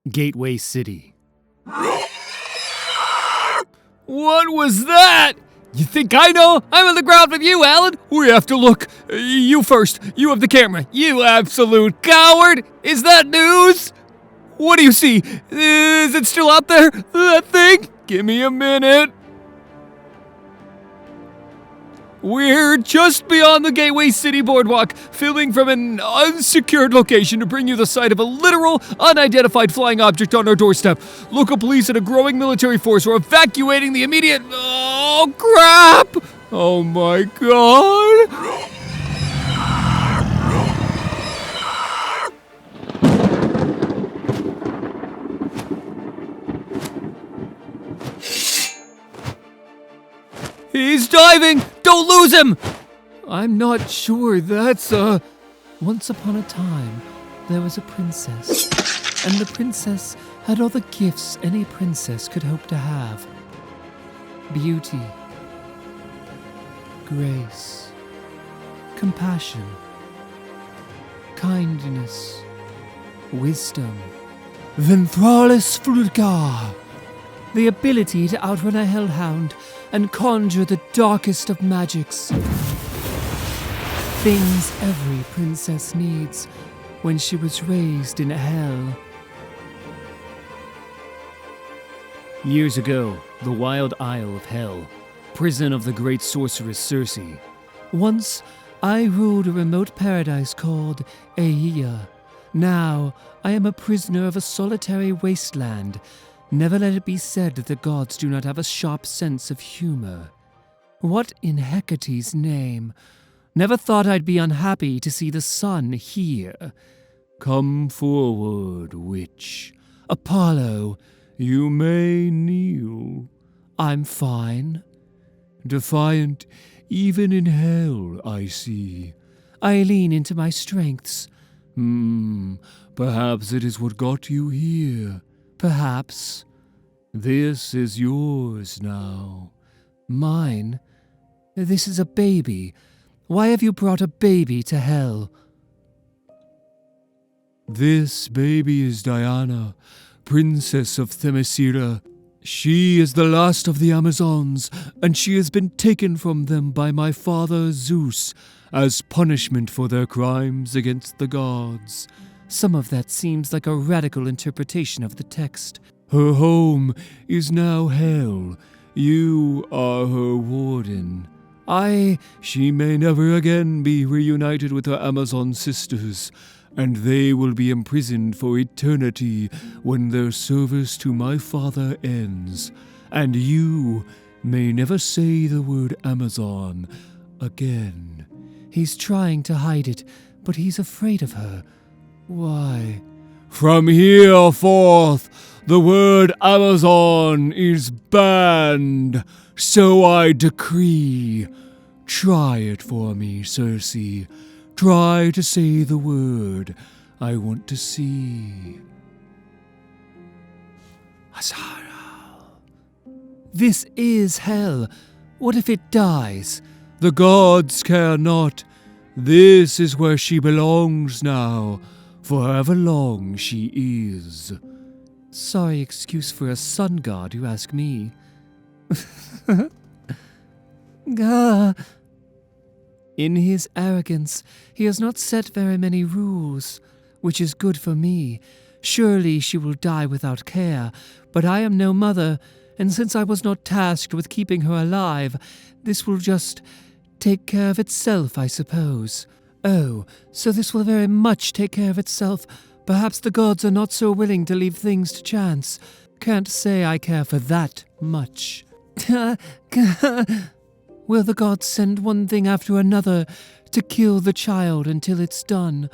Gateway City. What was that? You think I know? I'm on the ground with you, Alan. We have to look. You first. You have the camera. You absolute coward. Is that news? What do you see? Is it still out there? That thing? Give me a minute. We're just beyond the Gateway City boardwalk, filming from an unsecured location to bring you the sight of a literal, unidentified flying object on our doorstep. Local police and a growing military force are evacuating the immediate... Oh, crap! Oh, my God! He's diving! Don't lose him! I'm not sure that's Once upon a time, there was a princess. And the princess had all the gifts any princess could hope to have. Beauty. Grace. Compassion. Kindness. Wisdom. Ventralis Fulgar. The ability to outrun a hellhound and conjure the darkest of magics. Things every princess needs when she was raised in hell. Years ago, the wild isle of Hell, prison of the great sorceress Circe. Once, I ruled a remote paradise called Aea. Now, I am a prisoner of a solitary wasteland. Never let it be said that the gods do not have a sharp sense of humor. What in Hecate's name? Never thought I'd be unhappy to see the sun here. Come forward, witch. Apollo, you may kneel. I'm fine. Defiant, even in hell, I see. I lean into my strengths. Perhaps it is what got you here. Perhaps. This is yours now. Mine? This is a baby. Why have you brought a baby to hell? This baby is Diana, princess of Themyscira. She is the last of the Amazons, and she has been taken from them by my father Zeus as punishment for their crimes against the gods. Some of that seems like a radical interpretation of the text. Her home is now hell. You are her warden. She may never again be reunited with her Amazon sisters, and they will be imprisoned for eternity when their service to my father ends. And you may never say the word Amazon again. He's trying to hide it, but he's afraid of her. Why? From here forth, the word Amazon is banned, so I decree. Try it for me, Circe. Try to say the word I want to see. Azara. This is hell. What if it dies? The gods care not. This is where she belongs now. For however long she is. Sorry excuse for a sun god, you ask me. In his arrogance, he has not set very many rules, which is good for me. Surely she will die without care, but I am no mother, and since I was not tasked with keeping her alive, this will just take care of itself, I suppose. Oh, so this will very much take care of itself. Perhaps the gods are not so willing to leave things to chance. Can't say I care for that much. Will the gods send one thing after another to kill the child until it's done?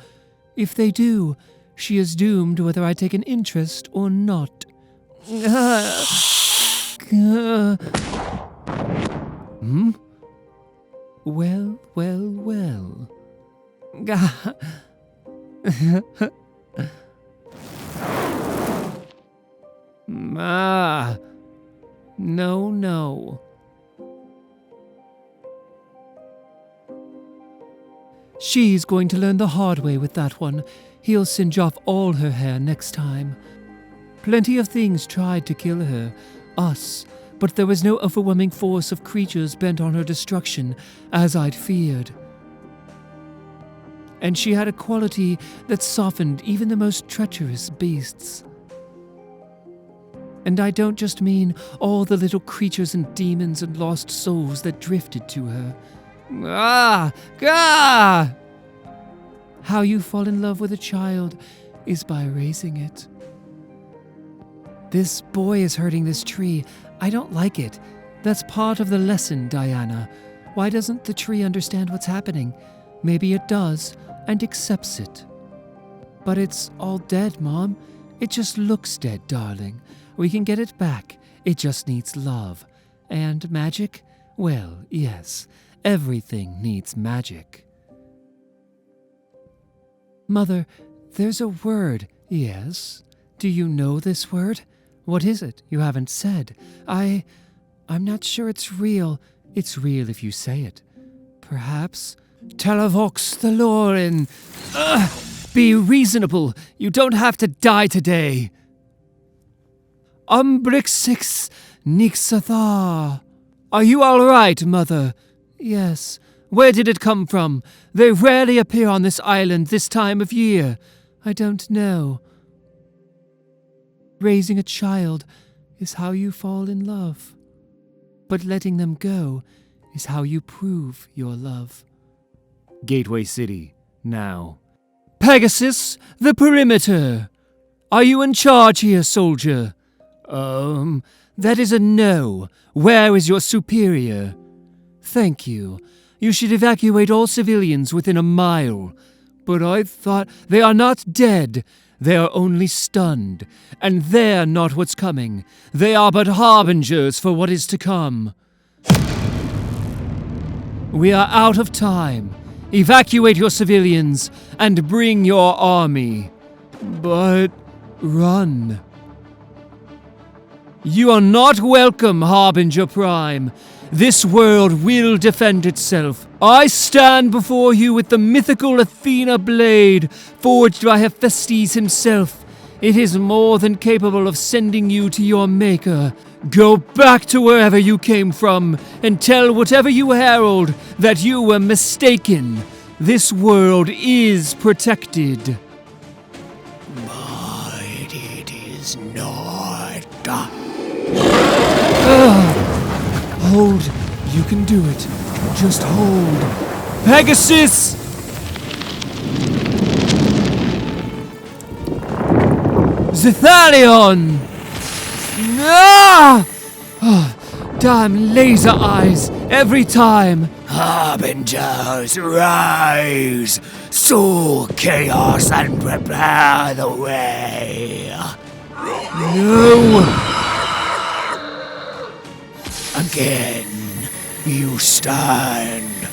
If they do, she is doomed whether I take an interest or not. Well. No. She's going to learn the hard way with that one. He'll singe off all her hair next time. Plenty of things tried to kill her, us, but there was no overwhelming force of creatures bent on her destruction, as I'd feared. And she had a quality that softened even the most treacherous beasts. And I don't just mean all the little creatures and demons and lost souls that drifted to her. How you fall in love with a child is by raising it. This boy is hurting this tree. I don't like it. That's part of the lesson, Diana. Why doesn't the tree understand what's happening? Maybe it does, and accepts it. But it's all dead, Mom. It just looks dead, darling. We can get it back. It just needs love. And magic? Well, yes. Everything needs magic. Mother, there's a word. Yes? Do you know this word? What is it? You haven't said. I'm not sure it's real. It's real if you say it. Perhaps. Telavox Thalorin. Be reasonable. You don't have to die today. Umbrixix Nixathar. Are you all right, Mother? Yes. Where did it come from? They rarely appear on this island this time of year. I don't know. Raising a child is how you fall in love. But letting them go is how you prove your love. Gateway City, now. Pegasus, the perimeter! Are you in charge here, soldier? That is a no. Where is your superior? Thank you. You should evacuate all civilians within a mile. But I thought they are not dead. They are only stunned, and they're not what's coming. They are but harbingers for what is to come. We are out of time. Evacuate your civilians, and bring your army. But run. You are not welcome, Harbinger Prime. This world will defend itself. I stand before you with the mythical Athena blade, forged by Hephaestus himself. It is more than capable of sending you to your maker. Go back to wherever you came from, and tell whatever you herald that you were mistaken. This world is protected. But it is not. Hold. You can do it. Just hold. Pegasus! Zethalion! Ah! Oh, damn laser eyes. Every time. Harbingers, rise! Sow chaos and prepare the way. No! Again, you stand.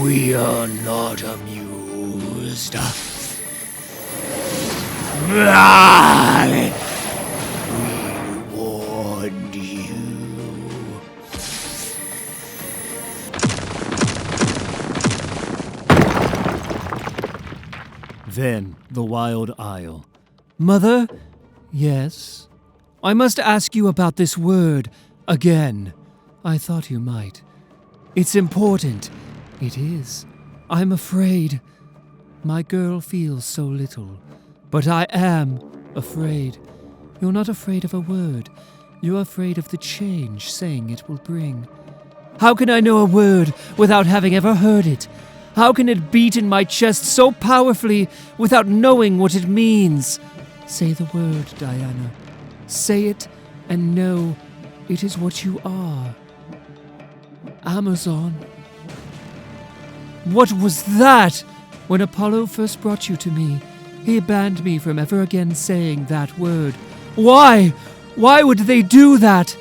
We are not amused. We warned you. Then the Wild Isle. Mother? Yes? I must ask you about this word again. I thought you might. It's important. It is. I'm afraid. My girl feels so little. But I am afraid. You're not afraid of a word. You're afraid of the change saying it will bring. How can I know a word without having ever heard it? How can it beat in my chest so powerfully without knowing what it means? Say the word, Diana. Say it and know it is what you are. Amazon. What was that? When Apollo first brought you to me, he banned me from ever again saying that word. Why? Why would they do that?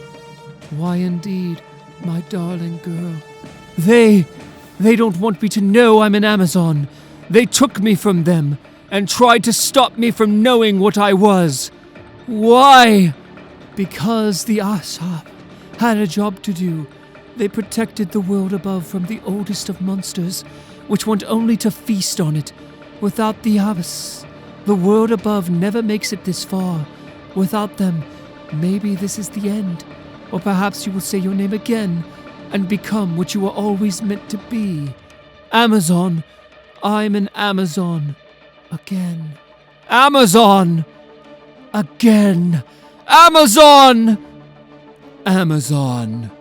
Why indeed, my darling girl? They don't want me to know I'm an Amazon. They took me from them and tried to stop me from knowing what I was. Why? Because the Asap had a job to do. They protected the world above from the oldest of monsters, which want only to feast on it. Without the Abyss, the world above never makes it this far, Without them, maybe this is the end. Or perhaps you will say your name again and become what you were always meant to be. Amazon. I'm an Amazon. Again. Amazon! Again. Amazon! Amazon.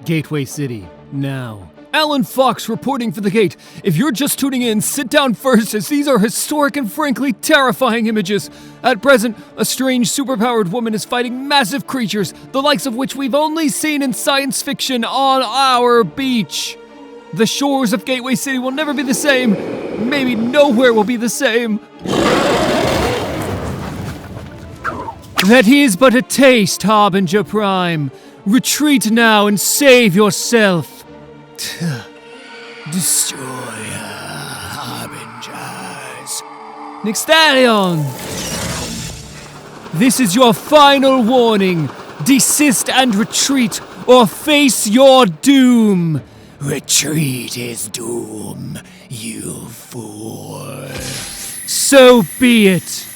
Gateway City, now. Alan Fox reporting for the gate. If you're just tuning in, sit down first, as these are historic and frankly terrifying images. At present, a strange superpowered woman is fighting massive creatures, the likes of which we've only seen in science fiction on our beach. The shores of Gateway City will never be the same. Maybe nowhere will be the same. That is but a taste, Harbinger Prime. Retreat now and save yourself. Destroyer Harbingers. Nixtalion! This is your final warning. Desist and retreat, or face your doom. Retreat is doom, you fool. So be it.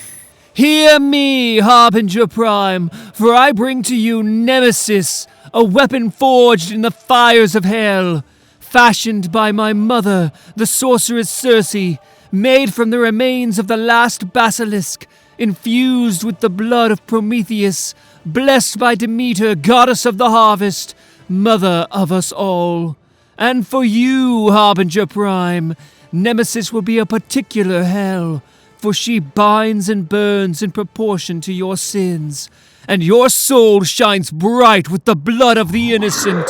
Hear me, Harbinger Prime, for I bring to you Nemesis, a weapon forged in the fires of hell, fashioned by my mother, the sorceress Circe, made from the remains of the last basilisk, infused with the blood of Prometheus, blessed by Demeter, goddess of the harvest, mother of us all. And for you, Harbinger Prime, Nemesis will be a particular hell, for she binds and burns in proportion to your sins, and your soul shines bright with the blood of the innocent.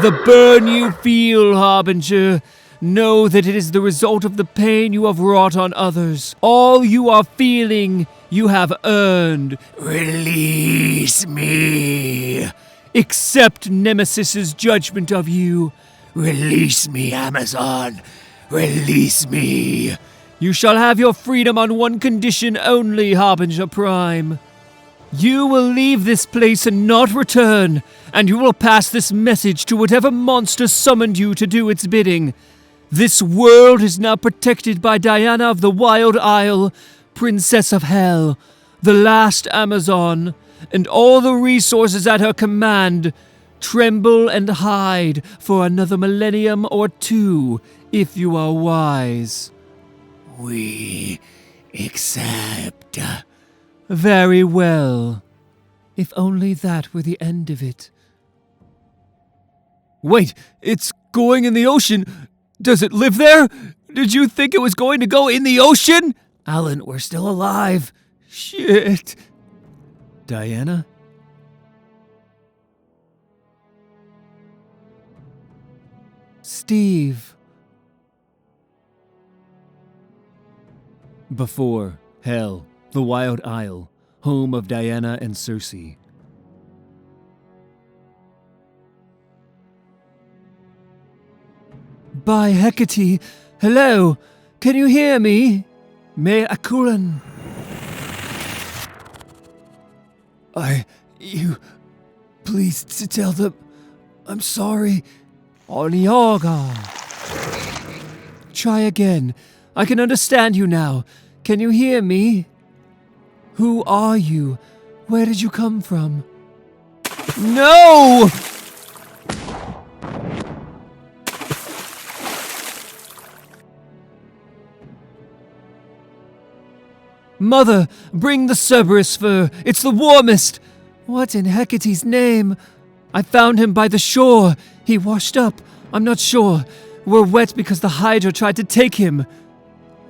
The burn you feel, Harbinger, know that it is the result of the pain you have wrought on others. All you are feeling, you have earned. Release me. Accept Nemesis's judgment of you. Release me, Amazon. Release me. You shall have your freedom on one condition only, Harbinger Prime. You will leave this place and not return, and you will pass this message to whatever monster summoned you to do its bidding. This world is now protected by Diana of the Wild Isle, Princess of Hell, the last Amazon, and all the resources at her command. Tremble and hide for another millennium or two, if you are wise. We accept. Very well. If only that were the end of it. Wait, it's going in the ocean. Does it live there? Did you think it was going to go in the ocean? Alan, we're still alive. Shit. Diana? Steve. Before Hell, the Wild Isle, home of Diana and Circe. By Hecate, hello, can you hear me? Me Akulan. Please to tell them, I'm sorry. Onioga. Try again. I can understand you now. Can you hear me? Who are you? Where did you come from? No! Mother, bring the Cerberus fur. It's the warmest. What in Hecate's name? I found him by the shore. He washed up. I'm not sure. We're wet because the hydra tried to take him.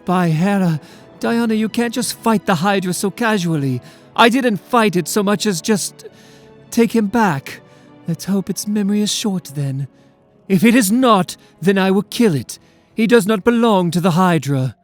By Hera, Diana, you can't just fight the hydra so casually. I didn't fight it so much as just take him back. Let's hope its memory is short then. If it is not, then I will kill it. He does not belong to the hydra.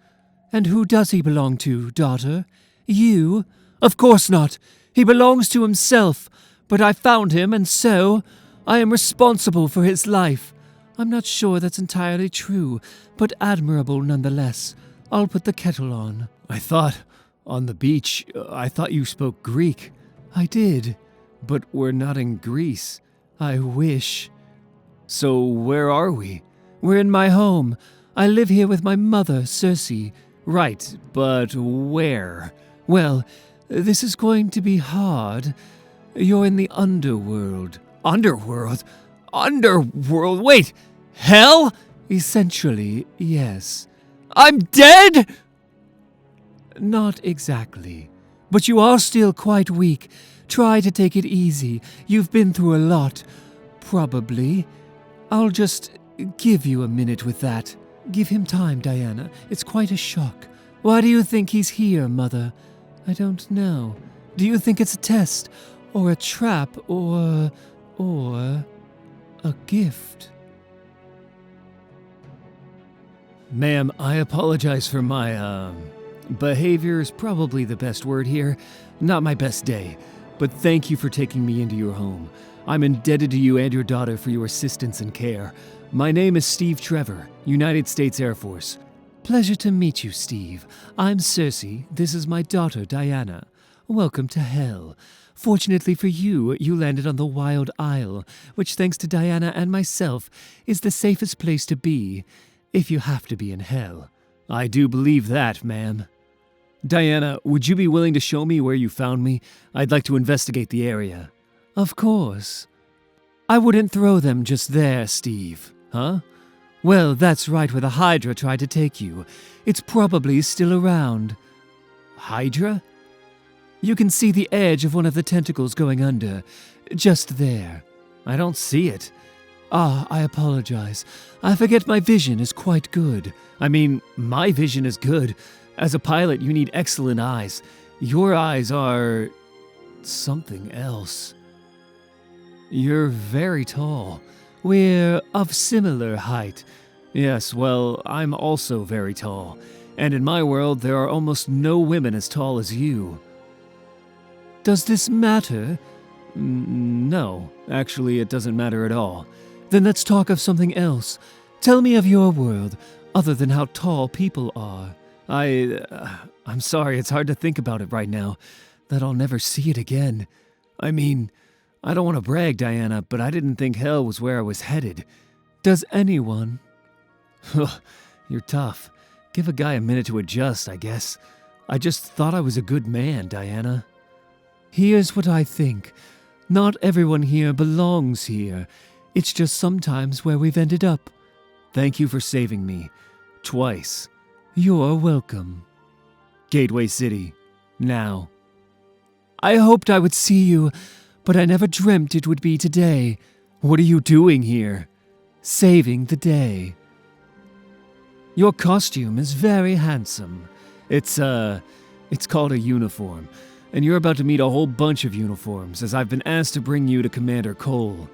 And who does he belong to, daughter? You? Of course not. He belongs to himself. But I found him, and so I am responsible for his life. I'm not sure that's entirely true, but admirable nonetheless. I'll put the kettle on. I thought, on the beach, I thought you spoke Greek. I did, but we're not in Greece. I wish. So where are we? We're in my home. I live here with my mother, Circe. Right, but where? Well, This is going to be hard. You're in the underworld. Underworld? Underworld? Wait! Hell? Essentially, yes. I'm dead?! Not exactly. But you are still quite weak. Try to take it easy. You've been through a lot. Probably. I'll just give you a minute with that. Give him time, Diana. It's quite a shock. Why do you think he's here, Mother? I don't know. Do you think it's a test? Or a trap? Or a gift? Ma'am, I apologize for my, behavior is probably the best word here. Not my best day. But thank you for taking me into your home. I'm indebted to you and your daughter for your assistance and care. My name is Steve Trevor, United States Air Force. Pleasure to meet you, Steve. I'm Cersei. This is my daughter, Diana. Welcome to Hell. Fortunately for you, you landed on the Wild Isle, which, thanks to Diana and myself, is the safest place to be, if you have to be in Hell. I do believe that, ma'am. Diana, would you be willing to show me where you found me? I'd like to investigate the area. Of course. I wouldn't throw them just there, Steve. Huh? Well, that's right where the hydra tried to take you. It's probably still around. Hydra? You can see the edge of one of the tentacles going under. Just there. I don't see it. Ah, I apologize. I forget my vision is quite good. I mean, my vision is good. As a pilot, you need excellent eyes. Your eyes are something else. You're very tall. We're of similar height. Yes, well, I'm also very tall. And in my world, there are almost no women as tall as you. Does this matter? No, actually, it doesn't matter at all. Then let's talk of something else. Tell me of your world, other than how tall people are. I'm sorry, it's hard to think about it right now, that I'll never see it again. I mean, I don't want to brag, Diana, but I didn't think hell was where I was headed. Does anyone? You're tough. Give a guy a minute to adjust, I guess. I just thought I was a good man, Diana. Here's what I think. Not everyone here belongs here. It's just sometimes where we've ended up. Thank you for saving me. Twice. You're welcome. Gateway City. Now. I hoped I would see you, but I never dreamt it would be today. What are you doing here? Saving the day. Your costume is very handsome. It's called a uniform, and you're about to meet a whole bunch of uniforms, as I've been asked to bring you to Commander Cole.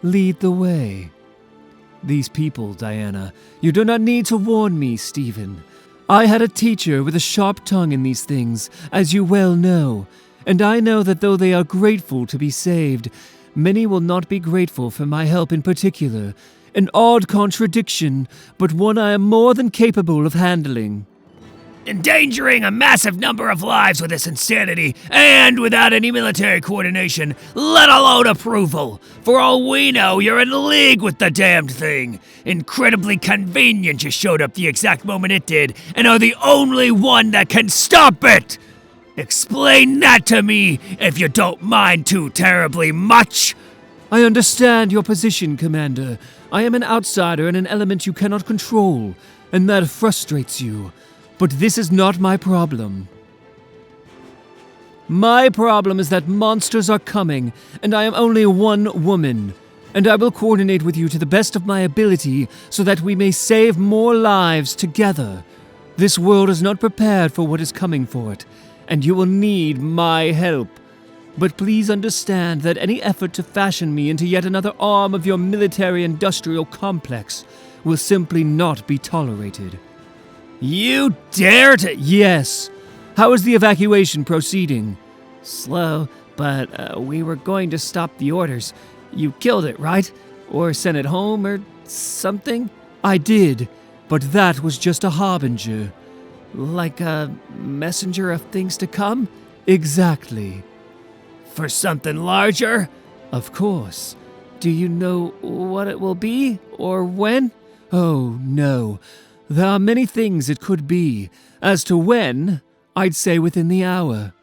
Lead the way. These people, Diana, you do not need to warn me, Stephen. I had a teacher with a sharp tongue in these things, as you well know, and I know that though they are grateful to be saved, many will not be grateful for my help in particular. An odd contradiction, but one I am more than capable of handling. Endangering a massive number of lives with this insanity, and without any military coordination, let alone approval. For all we know, you're in league with the damned thing. Incredibly convenient you showed up the exact moment it did, and are the only one that can stop it! Explain that to me, if you don't mind too terribly much! I understand your position, Commander. I am an outsider in an element you cannot control, and that frustrates you. But this is not my problem. My problem is that monsters are coming, and I am only one woman. And I will coordinate with you to the best of my ability so that we may save more lives together. This world is not prepared for what is coming for it, and you will need my help. But please understand that any effort to fashion me into yet another arm of your military-industrial complex will simply not be tolerated. You dare to— Yes. How is the evacuation proceeding? Slow, but we were going to stop the orders. You killed it, right? Or sent it home or something? I did, but that was just a harbinger. Like a messenger of things to come? Exactly. For something larger? Of course. Do you know what it will be, or when? Oh, no. There are many things it could be. As to when, I'd say within the hour.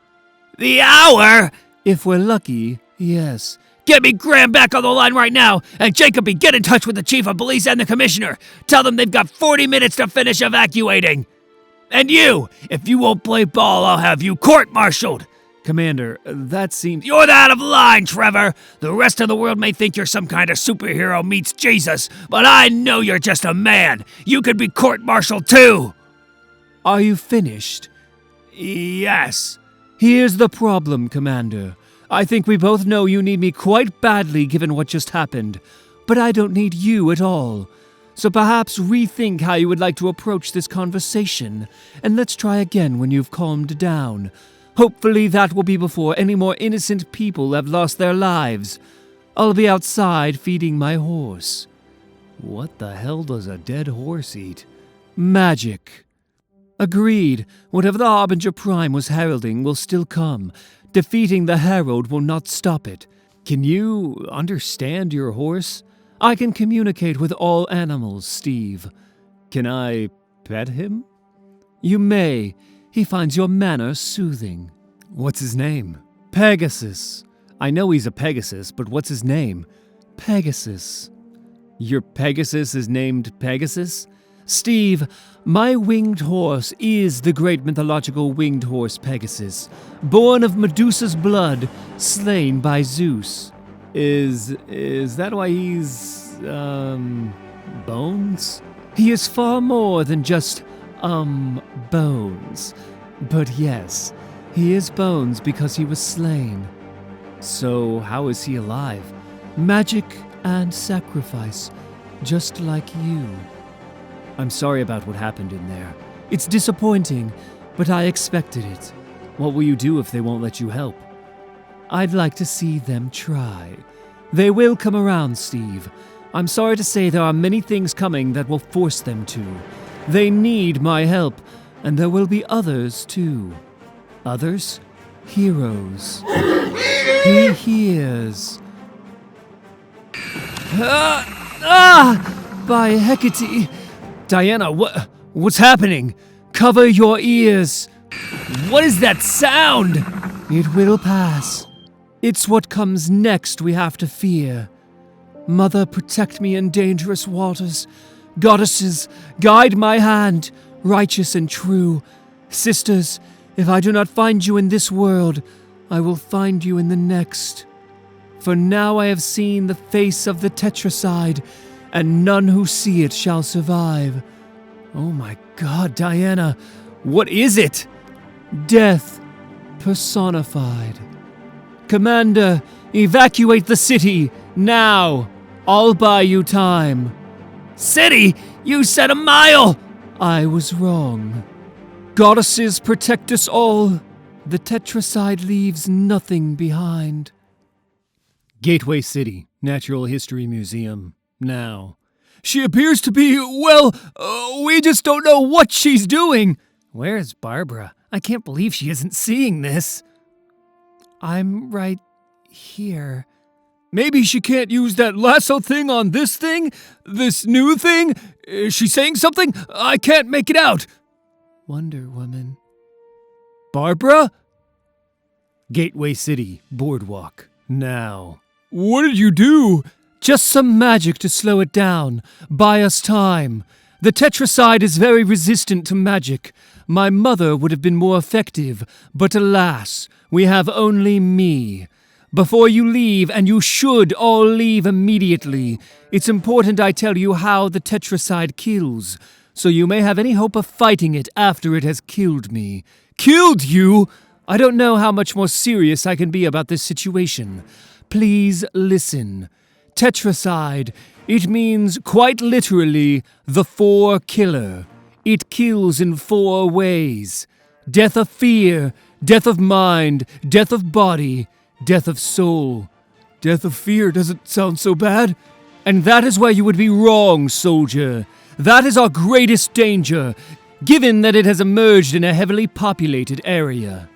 The hour? If we're lucky, yes. Get me Graham back on the line right now, and Jacoby, get in touch with the chief of police and the commissioner. Tell them they've got 40 minutes to finish evacuating. And you, if you won't play ball, I'll have you court-martialed. Commander, that seems... You're out of line, Trevor. The rest of the world may think you're some kind of superhero meets Jesus, but I know you're just a man. You could be court-martialed too. Are you finished? Yes. Here's the problem, Commander. I think we both know you need me quite badly given what just happened, but I don't need you at all. So perhaps rethink how you would like to approach this conversation, and let's try again when you've calmed down. Hopefully that will be before any more innocent people have lost their lives. I'll be outside feeding my horse. What the hell does a dead horse eat? Magic. Agreed. Whatever the Harbinger Prime was heralding will still come. Defeating the Herald will not stop it. Can you understand your horse? I can communicate with all animals, Steve. Can I pet him? You may. He finds your manner soothing. What's his name? Pegasus. I know he's a Pegasus, but what's his name? Pegasus. Your Pegasus is named Pegasus? Steve, my winged horse is the great mythological winged horse Pegasus, born of Medusa's blood, slain by Zeus. Is that why he's, bones? He is far more than just, bones. But yes, he is bones because he was slain. So how is he alive? Magic and sacrifice, just like you. I'm sorry about what happened in there. It's disappointing, but I expected it. What will you do if they won't let you help? I'd like to see them try. They will come around, Steve. I'm sorry to say there are many things coming that will force them to. They need my help, and there will be others too. Others? Heroes. He hears. By Hecate! Diana, what's happening? Cover your ears. What is that sound? It will pass. It's what comes next we have to fear. Mother, protect me in dangerous waters. Goddesses, guide my hand, righteous and true. Sisters, if I do not find you in this world, I will find you in the next. For now I have seen the face of the tetracide, and none who see it shall survive. Oh my God, Diana, what is it? Death personified. Commander, evacuate the city, now! I'll buy you time. City? You said a mile! I was wrong. Goddesses protect us all. The tetracide leaves nothing behind. Gateway City, Natural History Museum. Now. She appears to be, we just don't know what she's doing. Where's Barbara? I can't believe she isn't seeing this. I'm right here. Maybe she can't use that lasso thing on this thing? This new thing? Is she saying something? I can't make it out. Wonder Woman. Barbara? Gateway City, Boardwalk. Now. What did you do? Just some magic to slow it down. Buy us time. The tetracide is very resistant to magic. My mother would have been more effective, but alas, we have only me. Before you leave, and you should all leave immediately, it's important I tell you how the tetracide kills, so you may have any hope of fighting it after it has killed me. Killed you? I don't know how much more serious I can be about this situation. Please listen. Tetracide, it means quite literally the four killer. It kills in 4 ways. Death of fear, death of mind, death of body, death of soul. Death of fear doesn't sound so bad. And that is where you would be wrong, soldier. That is our greatest danger, given that it has emerged in a heavily populated area.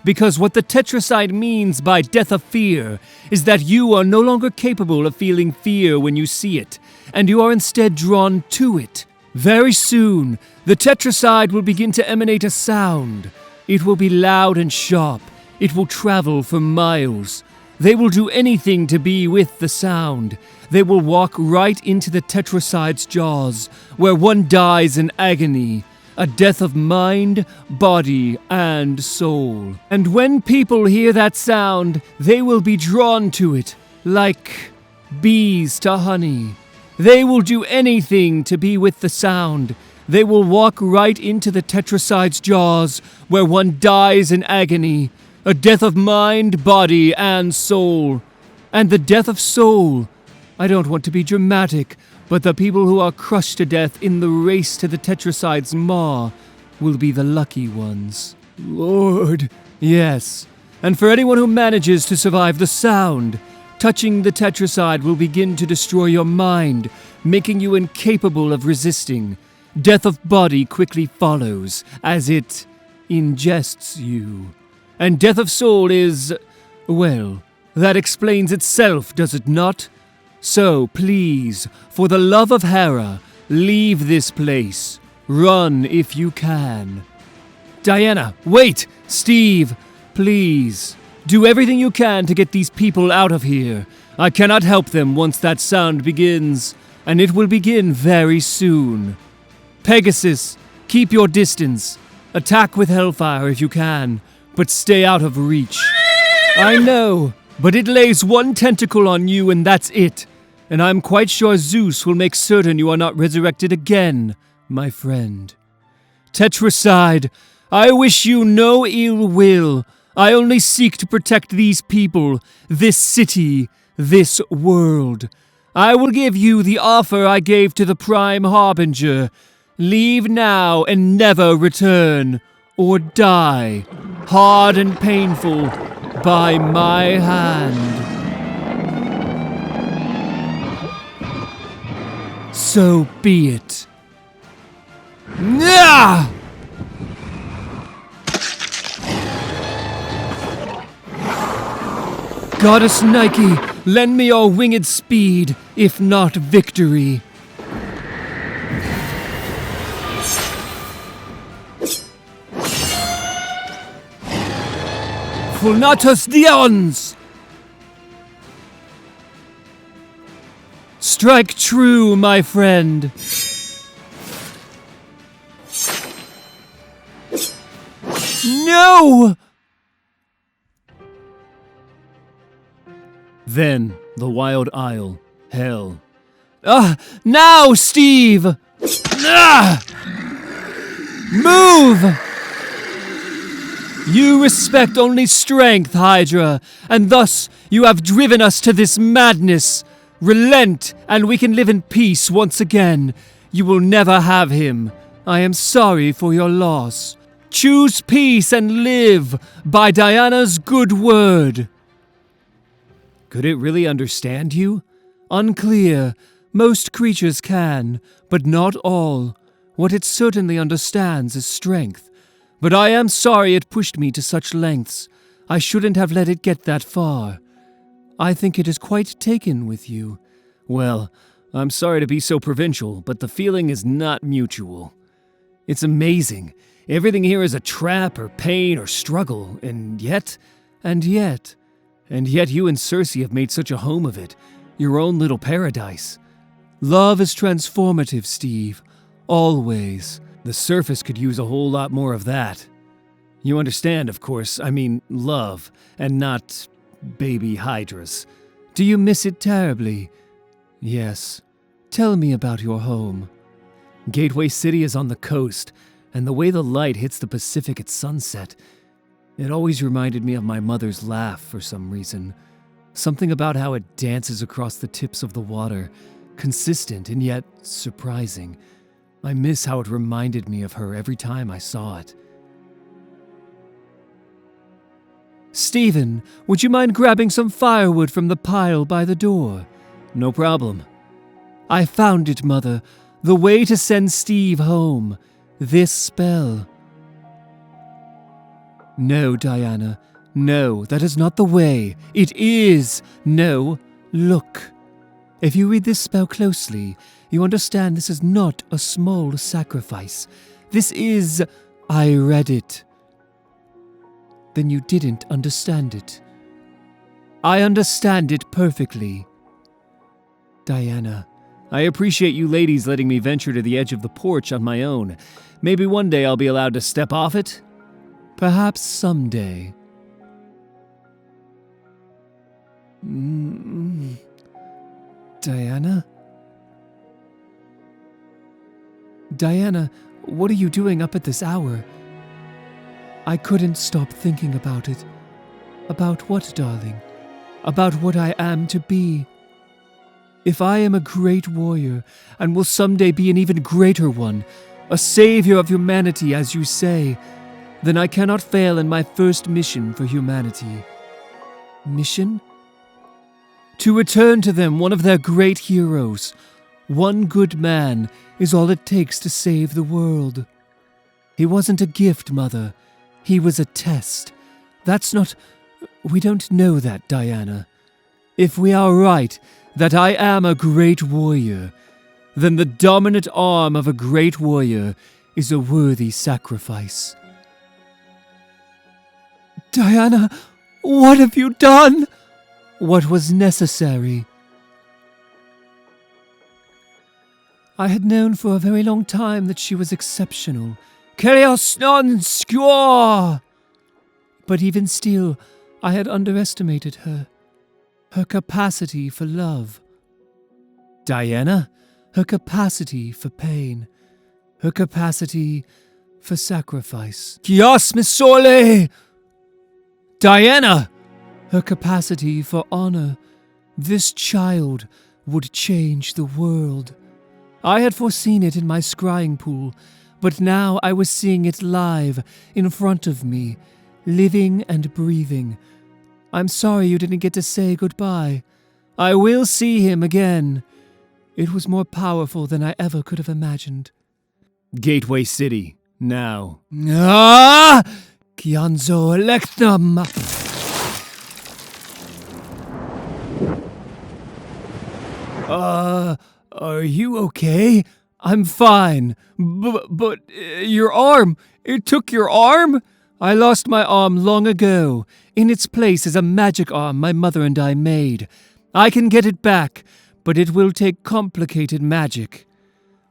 Because what the tetracide means by death of fear is that you are no longer capable of feeling fear when you see it, and you are instead drawn to it. Very soon, the tetracide will begin to emanate a sound. It will be loud and sharp. It will travel for miles. They will do anything to be with the sound. They will walk right into the tetracide's jaws, where one dies in agony, a death of mind, body, and soul. And when people hear that sound, they will be drawn to it, like bees to honey. They will do anything to be with the sound. They will walk right into the tetracide's jaws, where one dies in agony, a death of mind, body, and soul. And the death of soul. I don't want to be dramatic, but the people who are crushed to death in the race to the tetracide's maw will be the lucky ones. Lord. Yes. And for anyone who manages to survive the sound, touching the tetracide will begin to destroy your mind, making you incapable of resisting. Death of body quickly follows, as it ingests you. And death of soul is, well, that explains itself, does it not? So, please, for the love of Hera, leave this place. Run if you can. Diana, wait! Steve, please. Do everything you can to get these people out of here. I cannot help them once that sound begins, and it will begin very soon. Pegasus, keep your distance. Attack with Hellfire if you can, but stay out of reach. I know, but it lays one tentacle on you and that's it. And I'm quite sure Zeus will make certain you are not resurrected again, my friend. Tetracide, I wish you no ill will. I only seek to protect these people, this city, this world. I will give you the offer I gave to the Prime Harbinger. Leave now and never return, or die, hard and painful, by my hand. So be it. Nyah! Goddess Nike, lend me your winged speed, if not victory. Fulnatus Dions! Strike true, my friend. No! Then, the Wild Isle, Hell. Now, Steve! Move! You respect only strength, Hydra, and thus you have driven us to this madness. Relent, and we can live in peace once again. You will never have him. I am sorry for your loss. Choose peace and live, by Diana's good word. Could it really understand you? Unclear. Most creatures can, but not all. What it certainly understands is strength. But I am sorry it pushed me to such lengths. I shouldn't have let it get that far. I think it is quite taken with you. Well, I'm sorry to be so provincial, but the feeling is not mutual. It's amazing. Everything here is a trap or pain or struggle, and yet you and Circe have made such a home of it, your own little paradise. Love is transformative, Steve. Always. The surface could use a whole lot more of that. You understand, of course, I mean love, and not baby hydras. Do you miss it terribly? Yes. Tell me about your home. Gateway City is on the coast, and the way the light hits the Pacific at sunset, it always reminded me of my mother's laugh for some reason. Something about how it dances across the tips of the water, consistent and yet surprising. I miss how it reminded me of her every time I saw it. Stephen, would you mind grabbing some firewood from the pile by the door? No problem. I found it, Mother. The way to send Steve home. This spell. No, Diana. No, that is not the way. It is. No, look. If you read this spell closely, you understand this is not a small sacrifice. This is... I read it. Then you didn't understand it. I understand it perfectly. Diana, I appreciate you ladies letting me venture to the edge of the porch on my own. Maybe one day I'll be allowed to step off it? Perhaps someday. Diana? Diana, what are you doing up at this hour? I couldn't stop thinking about it. About what, darling? About what I am to be. If I am a great warrior, and will someday be an even greater one, a savior of humanity, as you say, then I cannot fail in my first mission for humanity. Mission? To return to them one of their great heroes. One good man is all it takes to save the world. He wasn't a gift, Mother. He was a test. That's not... We don't know that, Diana. If we are right that I am a great warrior, then the dominant arm of a great warrior is a worthy sacrifice. Diana, what have you done? What was necessary? I had known for a very long time that she was exceptional. Chaos non score! But even still, I had underestimated her. Her capacity for love. Diana? Her capacity for pain. Her capacity for sacrifice. Chios misole! Diana! Her capacity for honor. This child would change the world. I had foreseen it in my scrying pool, but now I was seeing it live, in front of me, living and breathing. I'm sorry you didn't get to say goodbye. I will see him again. It was more powerful than I ever could have imagined. Gateway City, now. Ah! Kianzo electum! Are you okay? I'm fine. But your arm, it took your arm? I lost my arm long ago. In its place is a magic arm my mother and I made. I can get it back, but it will take complicated magic.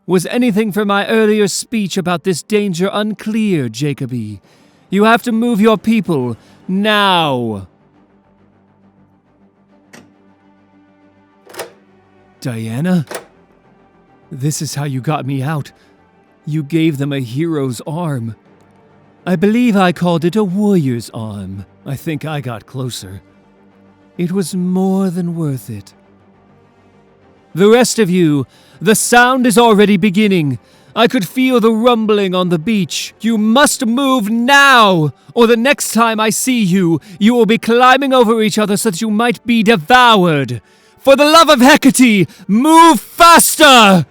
Was anything from my earlier speech about this danger unclear, Jacoby? You have to move your people, now! Diana? This is how you got me out. You gave them a hero's arm. I believe I called it a warrior's arm. I think I got closer. It was more than worth it. The rest of you, the sound is already beginning. I could feel the rumbling on the beach. You must move now, or the next time I see you, you will be climbing over each other so that you might be devoured. For the love of Hecate, move faster!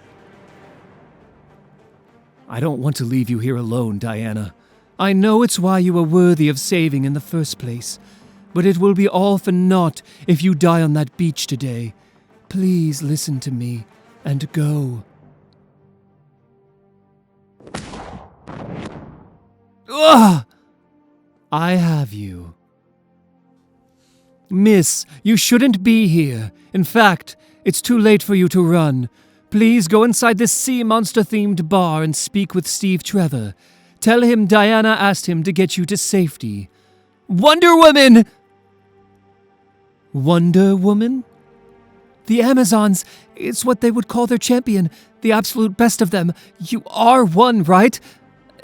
I don't want to leave you here alone, Diana. I know it's why you are worthy of saving in the first place, but it will be all for naught if you die on that beach today. Please listen to me and go. Ugh! I have you. Miss, you shouldn't be here. In fact, it's too late for you to run. Please go inside this sea monster-themed bar and speak with Steve Trevor. Tell him Diana asked him to get you to safety. Wonder Woman! Wonder Woman? The Amazons, it's what they would call their champion, the absolute best of them. You are one, right?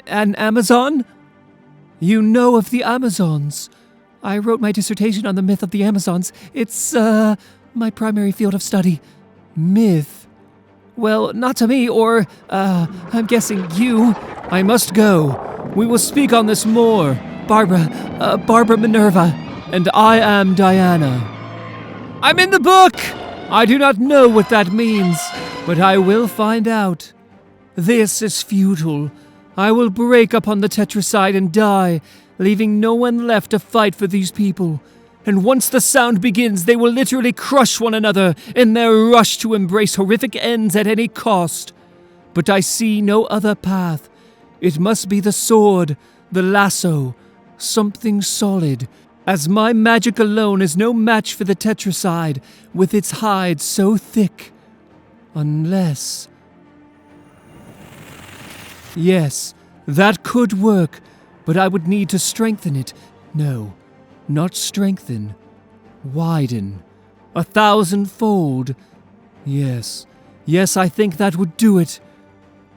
An Amazon? You know of the Amazons. I wrote my dissertation on the myth of the Amazons. It's, my primary field of study. Myth? Well, not to me, or, I'm guessing you. I must go. We will speak on this more. Barbara Minerva, and I am Diana. I'm in the book! I do not know what that means, but I will find out. This is futile. I will break upon the tetracide and die, leaving no one left to fight for these people. And once the sound begins, they will literally crush one another in their rush to embrace horrific ends at any cost. But I see no other path. It must be the sword, the lasso, something solid, as my magic alone is no match for the tetracide with its hide so thick. Unless... Yes, that could work, but I would need to strengthen it. No, not strengthen. Widen. 1,000-fold. Yes, I think that would do it.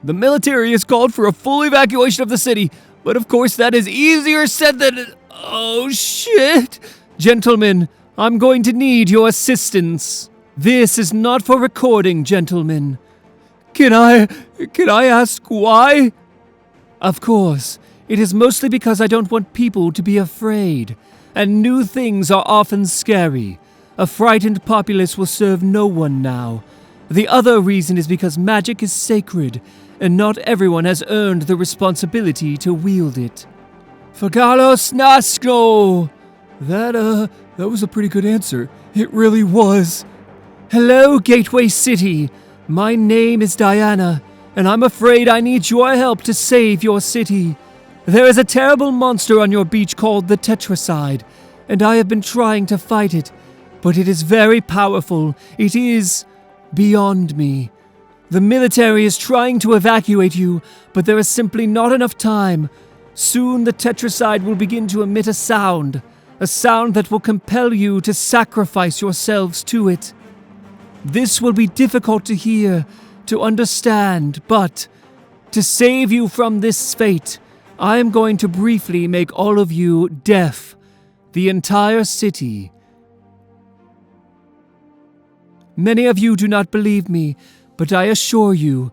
The military has called for a full evacuation of the city, but of course that is easier said than... Oh, shit! Gentlemen, I'm going to need your assistance. This is not for recording, gentlemen. Can I ask why? Of course, it is mostly because I don't want people to be afraid, and new things are often scary. A frightened populace will serve no one now. The other reason is because magic is sacred, and not everyone has earned the responsibility to wield it. Fagalos Nasko! That was a pretty good answer. It really was. Hello, Gateway City. My name is Diana, and I'm afraid I need your help to save your city. There is a terrible monster on your beach called the tetracide, and I have been trying to fight it, but it is very powerful. It is beyond me. The military is trying to evacuate you, but there is simply not enough time. Soon the tetracide will begin to emit a sound that will compel you to sacrifice yourselves to it. This will be difficult to hear, to understand, but to save you from this fate, I am going to briefly make all of you deaf. The entire city. Many of you do not believe me, but I assure you,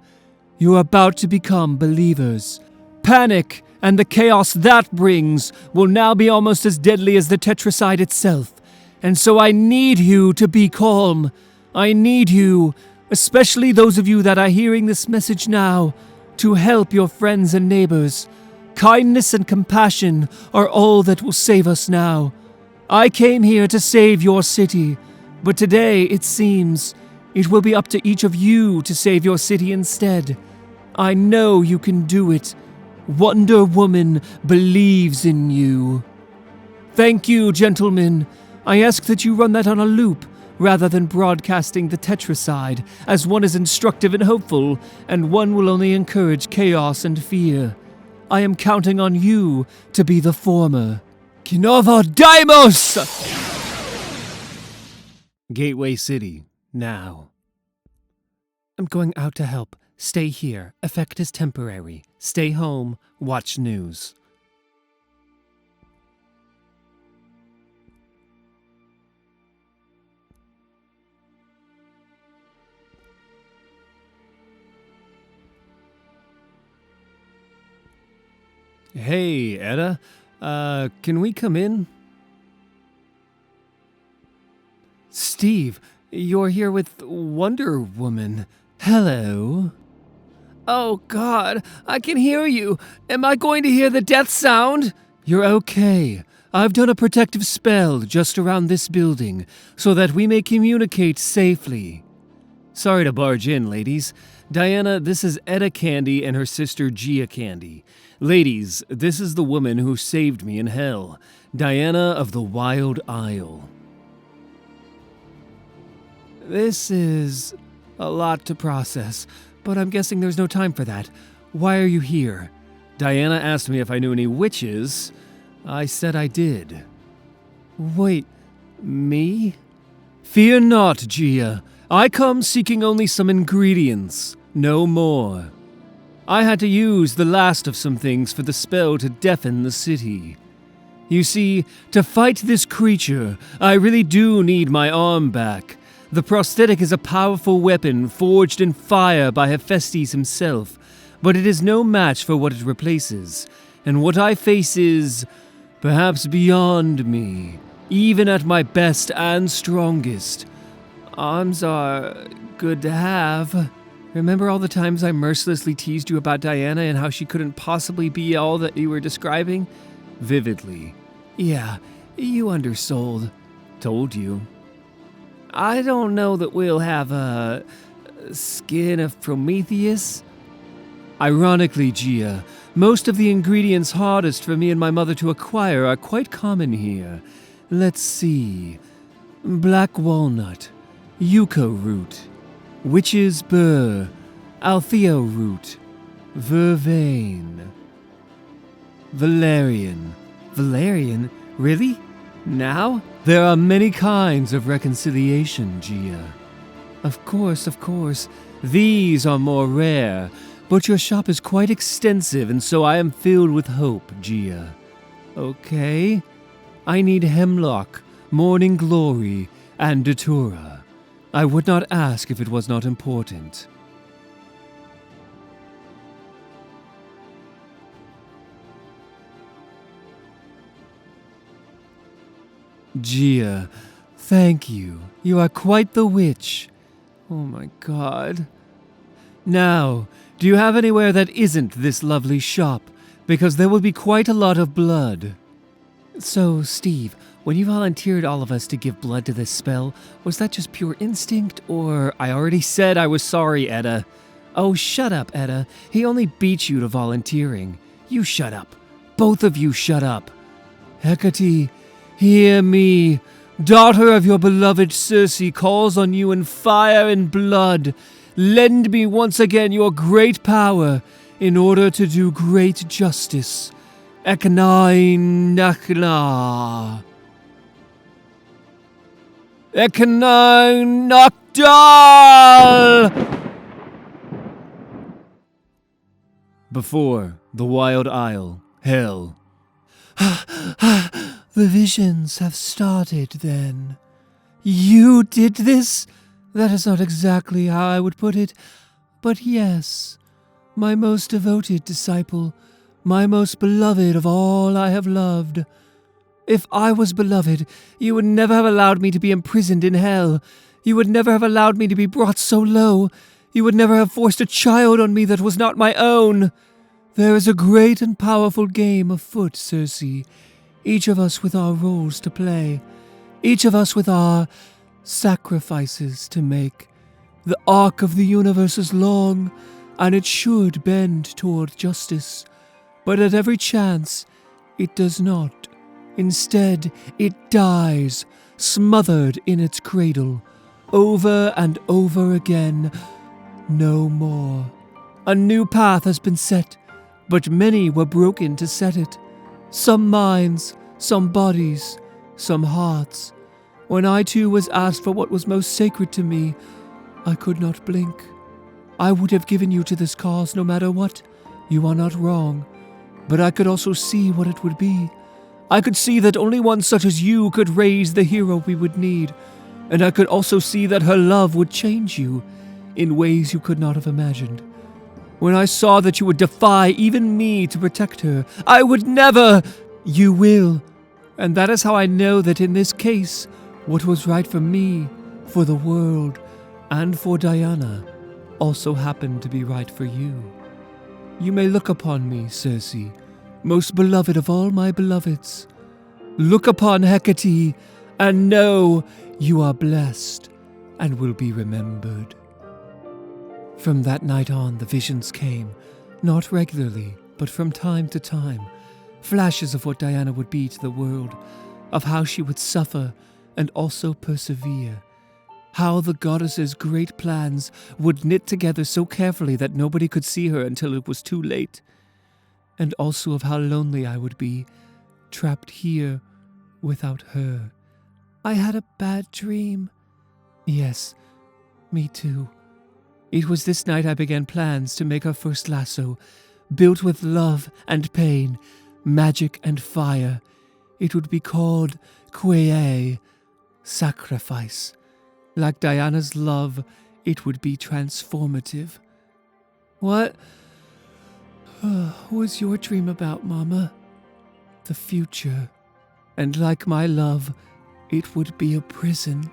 you are about to become believers. Panic and the chaos that brings will now be almost as deadly as the tetracide itself, and so I need you to be calm. I need you, especially those of you that are hearing this message now, to help your friends and neighbors. Kindness and compassion are all that will save us now. I came here to save your city, but today, it seems, it will be up to each of you to save your city instead. I know you can do it. Wonder Woman believes in you. Thank you, gentlemen. I ask that you run that on a loop, rather than broadcasting the tetracide, as one is instructive and hopeful, and one will only encourage chaos and fear. I am counting on you to be the former. Kinova Daimos! Gateway City, now. I'm going out to help. Stay here. Effect is temporary. Stay home. Watch news. Hey, Etta. Can we come in? Steve, you're here with Wonder Woman. Hello. Oh, God, I can hear you. Am I going to hear the death sound? You're okay. I've done a protective spell just around this building so that we may communicate safely. Sorry to barge in, ladies. Diana, this is Etta Candy and her sister Gia Candy. Ladies, this is the woman who saved me in hell, Diana of the Wild Isle. This is a lot to process, but I'm guessing there's no time for that. Why are you here? Diana asked me if I knew any witches. I said I did. Wait, me? Fear not, Gia. I come seeking only some ingredients, no more. I had to use the last of some things for the spell to deafen the city. You see, to fight this creature, I really do need my arm back. The prosthetic is a powerful weapon forged in fire by Hephaestus himself, but it is no match for what it replaces, and what I face is perhaps beyond me, even at my best and strongest. Arms are good to have. Remember all the times I mercilessly teased you about Diana and how she couldn't possibly be all that you were describing? Vividly. Yeah, you undersold. Told you. I don't know that we'll have a skin of Prometheus. Ironically, Gia, most of the ingredients hardest for me and my mother to acquire are quite common here. Let's see. Black walnut, yucca root, witch's burr, althea root, vervain, valerian. Valerian? Really? Now? There are many kinds of reconciliation, Gia. Of course. These are more rare, but your shop is quite extensive, and so I am filled with hope, Gia. Okay? I need hemlock, morning glory, and datura. I would not ask if it was not important. Gia, thank you. You are quite the witch. Oh my God. Now, do you have anywhere that isn't this lovely shop? Because there will be quite a lot of blood. So, Steve, when you volunteered all of us to give blood to this spell, was that just pure instinct, or... I already said I was sorry, Edda. Oh, shut up, Edda. He only beat you to volunteering. You shut up. Both of you shut up. Hecate, hear me. Daughter of your beloved Circe calls on you in fire and blood. Lend me once again your great power in order to do great justice. Eknainakna. Eknainakdal! Before the Wild Isle, Hell. The visions have started, then. You did this? That is not exactly how I would put it, but yes, my most devoted disciple, my most beloved of all I have loved. If I was beloved, you would never have allowed me to be imprisoned in hell. You would never have allowed me to be brought so low. You would never have forced a child on me that was not my own. There is a great and powerful game afoot, Circe. Each of us with our roles to play. Each of us with our sacrifices to make. The arc of the universe is long, and it should bend toward justice. But at every chance, it does not. Instead, it dies, smothered in its cradle, over and over again. No more. A new path has been set, but many were broken to set it. Some minds, some bodies, some hearts. When I too was asked for what was most sacred to me, I could not blink. I would have given you to this cause no matter what. You are not wrong. But I could also see what it would be. I could see that only one such as you could raise the hero we would need. And I could also see that her love would change you in ways you could not have imagined. When I saw that you would defy even me to protect her, I would never... You will. And that is how I know that in this case, what was right for me, for the world, and for Diana, also happened to be right for you. You may look upon me, Circe, most beloved of all my beloveds. Look upon Hecate, and know you are blessed and will be remembered. From that night on, the visions came, not regularly, but from time to time, flashes of what Diana would be to the world, of how she would suffer and also persevere, how the goddess's great plans would knit together so carefully that nobody could see her until it was too late, and also of how lonely I would be, trapped here without her. I had a bad dream. Yes, me too. It was this night I began plans to make our first lasso, built with love and pain, magic and fire. It would be called Quae, sacrifice. Like Diana's love, it would be transformative. What was your dream about, Mama? The future. And like my love, it would be a prison.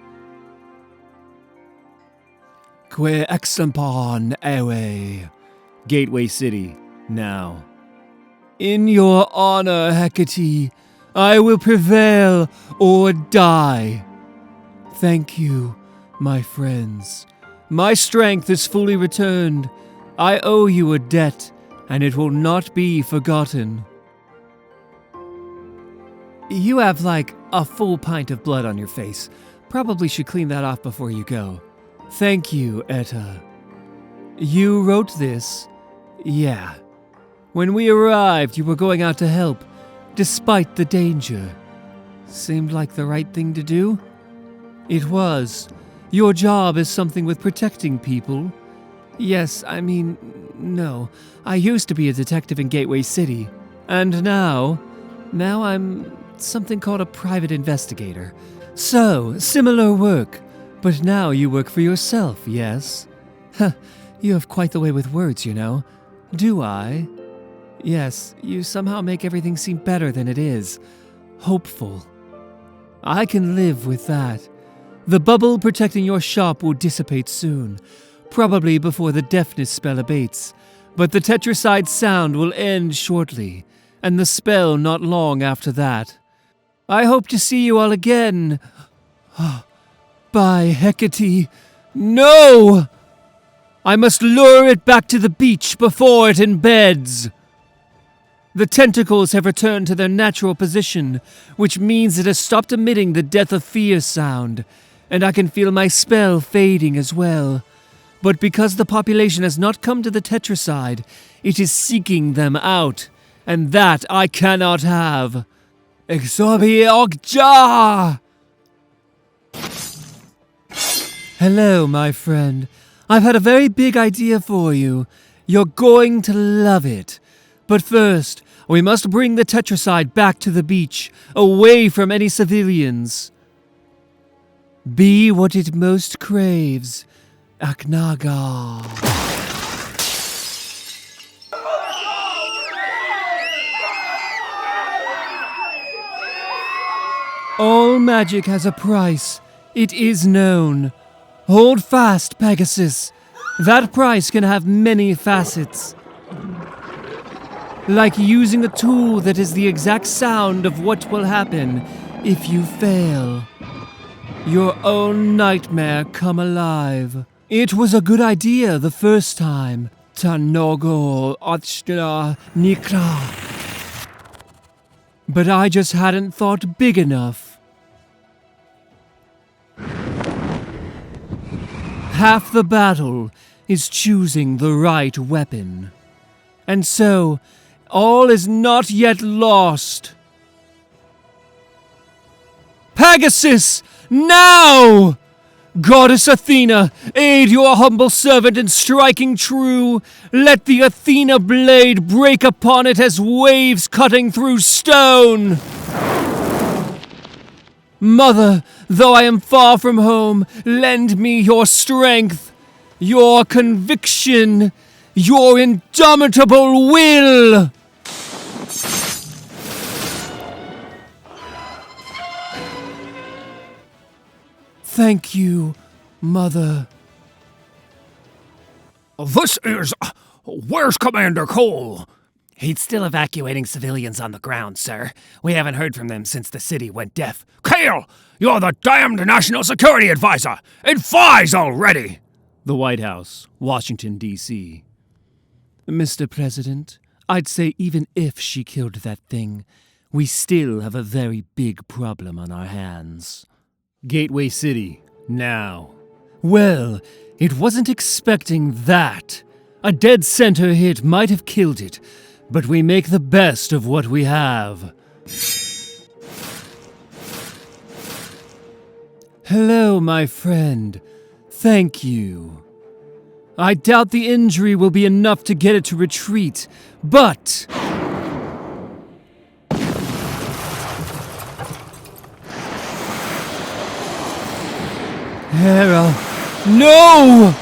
Que exampon ewe. Gateway City, now. In your honor, Hecate, I will prevail or die. Thank you, my friends. My strength is fully returned. I owe you a debt, and it will not be forgotten. You have like a full pint of blood on your face. Probably should clean that off before you go. Thank you, Etta. You wrote this? Yeah. When we arrived, you were going out to help, despite the danger. Seemed like the right thing to do? It was. Your job is something with protecting people. Yes, I mean, no. I used to be a detective in Gateway City. And now I'm something called a private investigator. So, similar work. But now you work for yourself, yes? Huh, you have quite the way with words, you know. Do I? Yes, you somehow make everything seem better than it is. Hopeful. I can live with that. The bubble protecting your shop will dissipate soon, probably before the deafness spell abates, but the tetracide sound will end shortly, and the spell not long after that. I hope to see you all again. By Hecate, no! I must lure it back to the beach before it embeds. The tentacles have returned to their natural position, which means it has stopped emitting the death of fear sound, and I can feel my spell fading as well. But because the population has not come to the tetracide, it is seeking them out, and that I cannot have. Exobiogja! Hello, my friend. I've had a very big idea for you. You're going to love it. But first, we must bring the tetracide back to the beach, away from any civilians. Be what it most craves. Aknaga. All magic has a price. It is known. Hold fast, Pegasus. That price can have many facets. Like using a tool that is the exact sound of what will happen if you fail. Your own nightmare come alive. It was a good idea the first time. Tanogo Otshla Nikra. But I just hadn't thought big enough. Half the battle is choosing the right weapon. And so, all is not yet lost. Pegasus, now! Goddess Athena, aid your humble servant in striking true. Let the Athena blade break upon it as waves cutting through stone. Mother, though I am far from home, lend me your strength, your conviction, your indomitable will. Thank you, Mother. Where's Commander Cole? He's still evacuating civilians on the ground, sir. We haven't heard from them since the city went deaf. Kale, you're the damned National Security Advisor! Advise already! The White House, Washington, D.C. Mr. President, I'd say even if she killed that thing, we still have a very big problem on our hands. Gateway City, now. Well, it wasn't expecting that. A dead center hit might have killed it, but we make the best of what we have. Hello, my friend. Thank you. I doubt the injury will be enough to get it to retreat, but... Hera, no!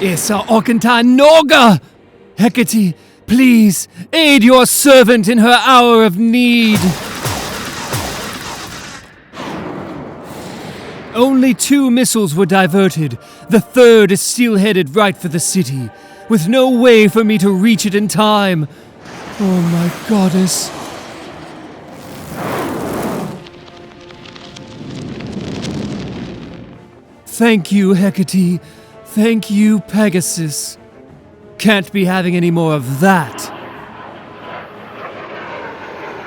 Issa Okanta Noga! Hecate, please, aid your servant in her hour of need. Only 2 missiles were diverted. The third is still headed right for the city, with no way for me to reach it in time. Oh my goddess. Thank you, Hecate. Thank you, Pegasus. Can't be having any more of that.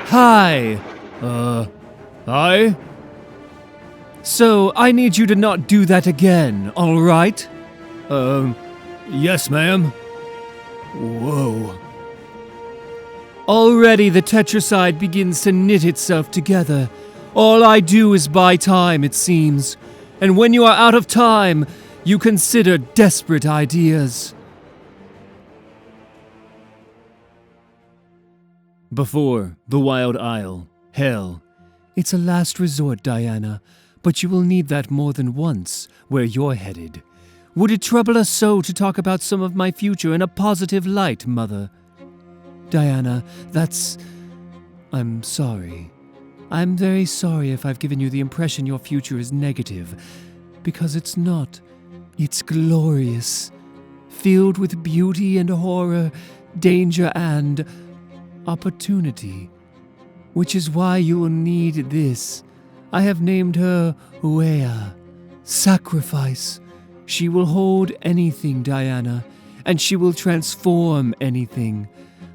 Hi. Hi? So, I need you to not do that again, all right? Yes, ma'am. Whoa. Already the tetracide begins to knit itself together. All I do is buy time, it seems. And when you are out of time, you consider desperate ideas. Before the Wild Isle, hell. It's a last resort, Diana, but you will need that more than once where you're headed. Would it trouble us so to talk about some of my future in a positive light, Mother? Diana, I'm sorry. I'm very sorry if I've given you the impression your future is negative, because it's not. It's glorious, filled with beauty and horror, danger and opportunity, which is why you will need this. I have named her Uea, sacrifice. She will hold anything, Diana, and she will transform anything.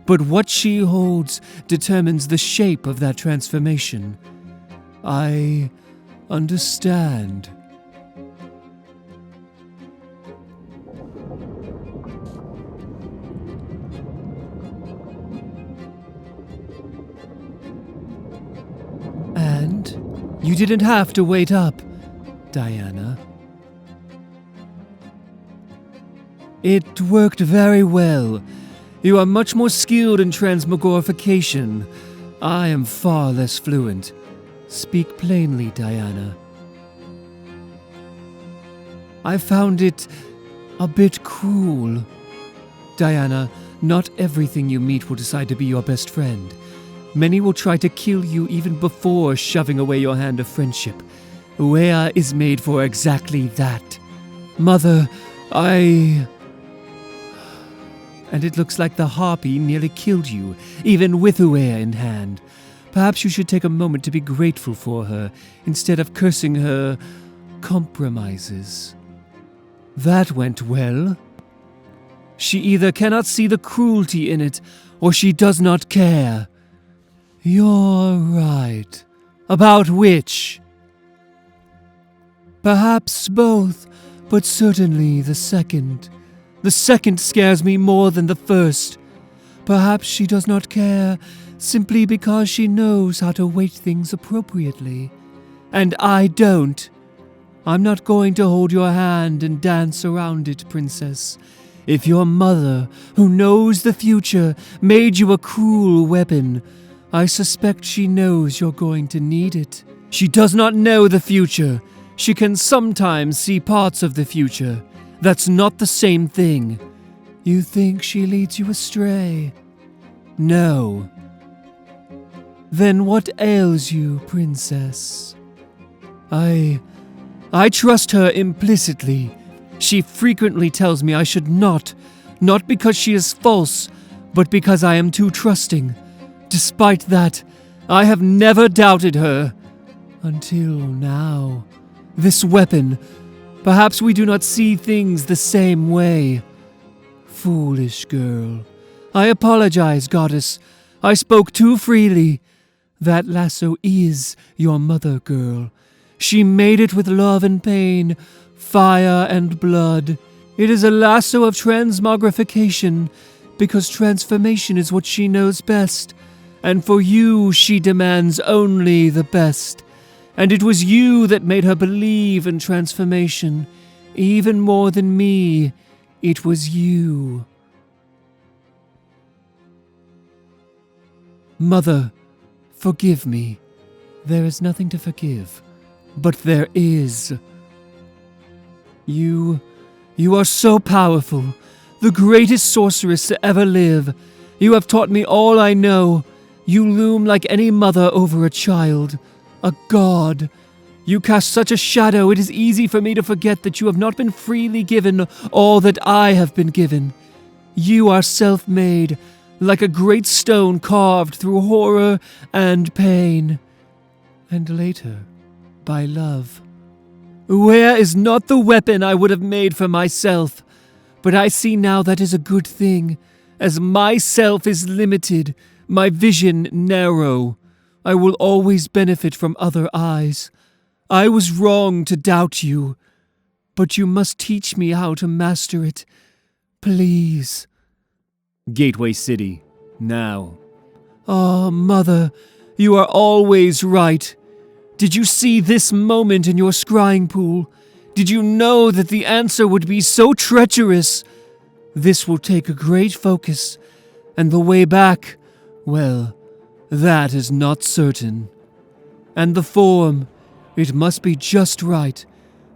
But what she holds determines the shape of that transformation. I understand. And you didn't have to wait up, Diana. It worked very well. You are much more skilled in transmogrification. I am far less fluent. Speak plainly, Diana. I found it a bit cruel. Diana, not everything you meet will decide to be your best friend. Many will try to kill you even before shoving away your hand of friendship. Uea is made for exactly that. Mother, And it looks like the harpy nearly killed you, even with Uea in hand. Perhaps you should take a moment to be grateful for her, instead of cursing her compromises. That went well. She either cannot see the cruelty in it, or she does not care. You're right. About which? Perhaps both, but certainly the second. The second scares me more than the first. Perhaps she does not care simply because she knows how to weight things appropriately. And I don't. I'm not going to hold your hand and dance around it, Princess. If your mother, who knows the future, made you a cruel weapon, I suspect she knows you're going to need it. She does not know the future. She can sometimes see parts of the future. That's not the same thing. You think she leads you astray? No. Then what ails you, Princess? I trust her implicitly. She frequently tells me I should not because she is false, but because I am too trusting. Despite that, I have never doubted her. Until now. This weapon. Perhaps we do not see things the same way. Foolish girl. I apologize, Goddess. I spoke too freely. That lasso is your mother, girl. She made it with love and pain, fire and blood. It is a lasso of transmogrification, because transformation is what she knows best. And for you, she demands only the best. And it was you that made her believe in transformation. Even more than me, it was you. Mother, forgive me. There is nothing to forgive. But there is. You are so powerful. The greatest sorceress to ever live. You have taught me all I know. You loom like any mother over a child. A god. You cast such a shadow, it is easy for me to forget that you have not been freely given all that I have been given. You are self-made, like a great stone carved through horror and pain. And later, by love. Where is not the weapon I would have made for myself? But I see now that is a good thing, as myself is limited, my vision narrow. I will always benefit from other eyes. I was wrong to doubt you, but you must teach me how to master it. Please. Gateway City, now. Ah, Mother, you are always right. Did you see this moment in your scrying pool? Did you know that the answer would be so treacherous? This will take a great focus, and the way back, well, that is not certain. And the form, it must be just right.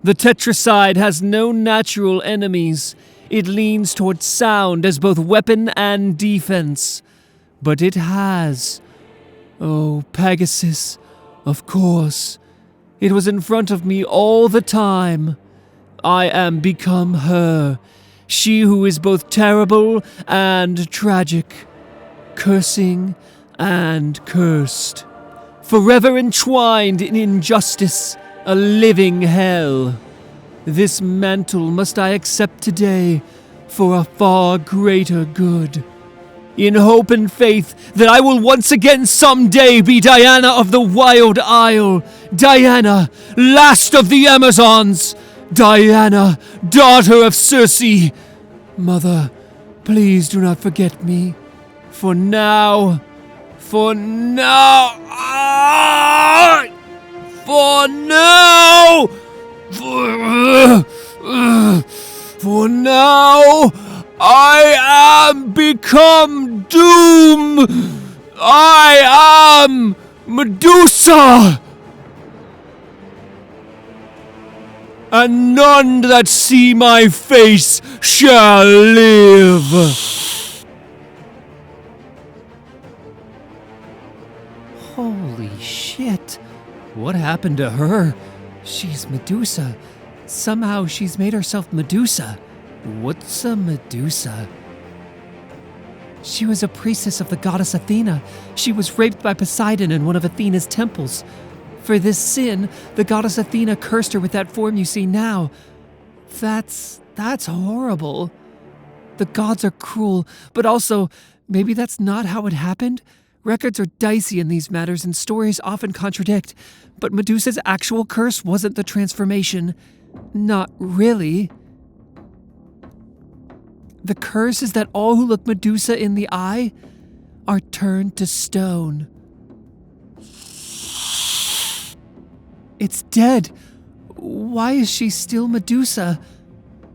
The tetracide has no natural enemies. It leans towards sound as both weapon and defense. But it has... Oh, Pegasus, of course. It was in front of me all the time. I am become her, she who is both terrible and tragic, cursing and cursed, forever entwined in injustice, a living hell. This mantle must I accept today for a far greater good. In hope and faith that I will once again someday be Diana of the Wild Isle, Diana, last of the Amazons, Diana, daughter of Circe. Mother, please do not forget me. For now, for now, I am become doom. I am Medusa. And none that see my face shall live. Holy shit. What happened to her? She's Medusa. Somehow she's made herself Medusa. What's a Medusa? She was a priestess of the goddess Athena. She was raped by Poseidon in one of Athena's temples. For this sin, the goddess Athena cursed her with that form you see now. That's horrible. The gods are cruel, but also, maybe that's not how it happened? Records are dicey in these matters and stories often contradict, but Medusa's actual curse wasn't the transformation. Not really. The curse is that all who look Medusa in the eye are turned to stone. It's dead. Why is she still Medusa?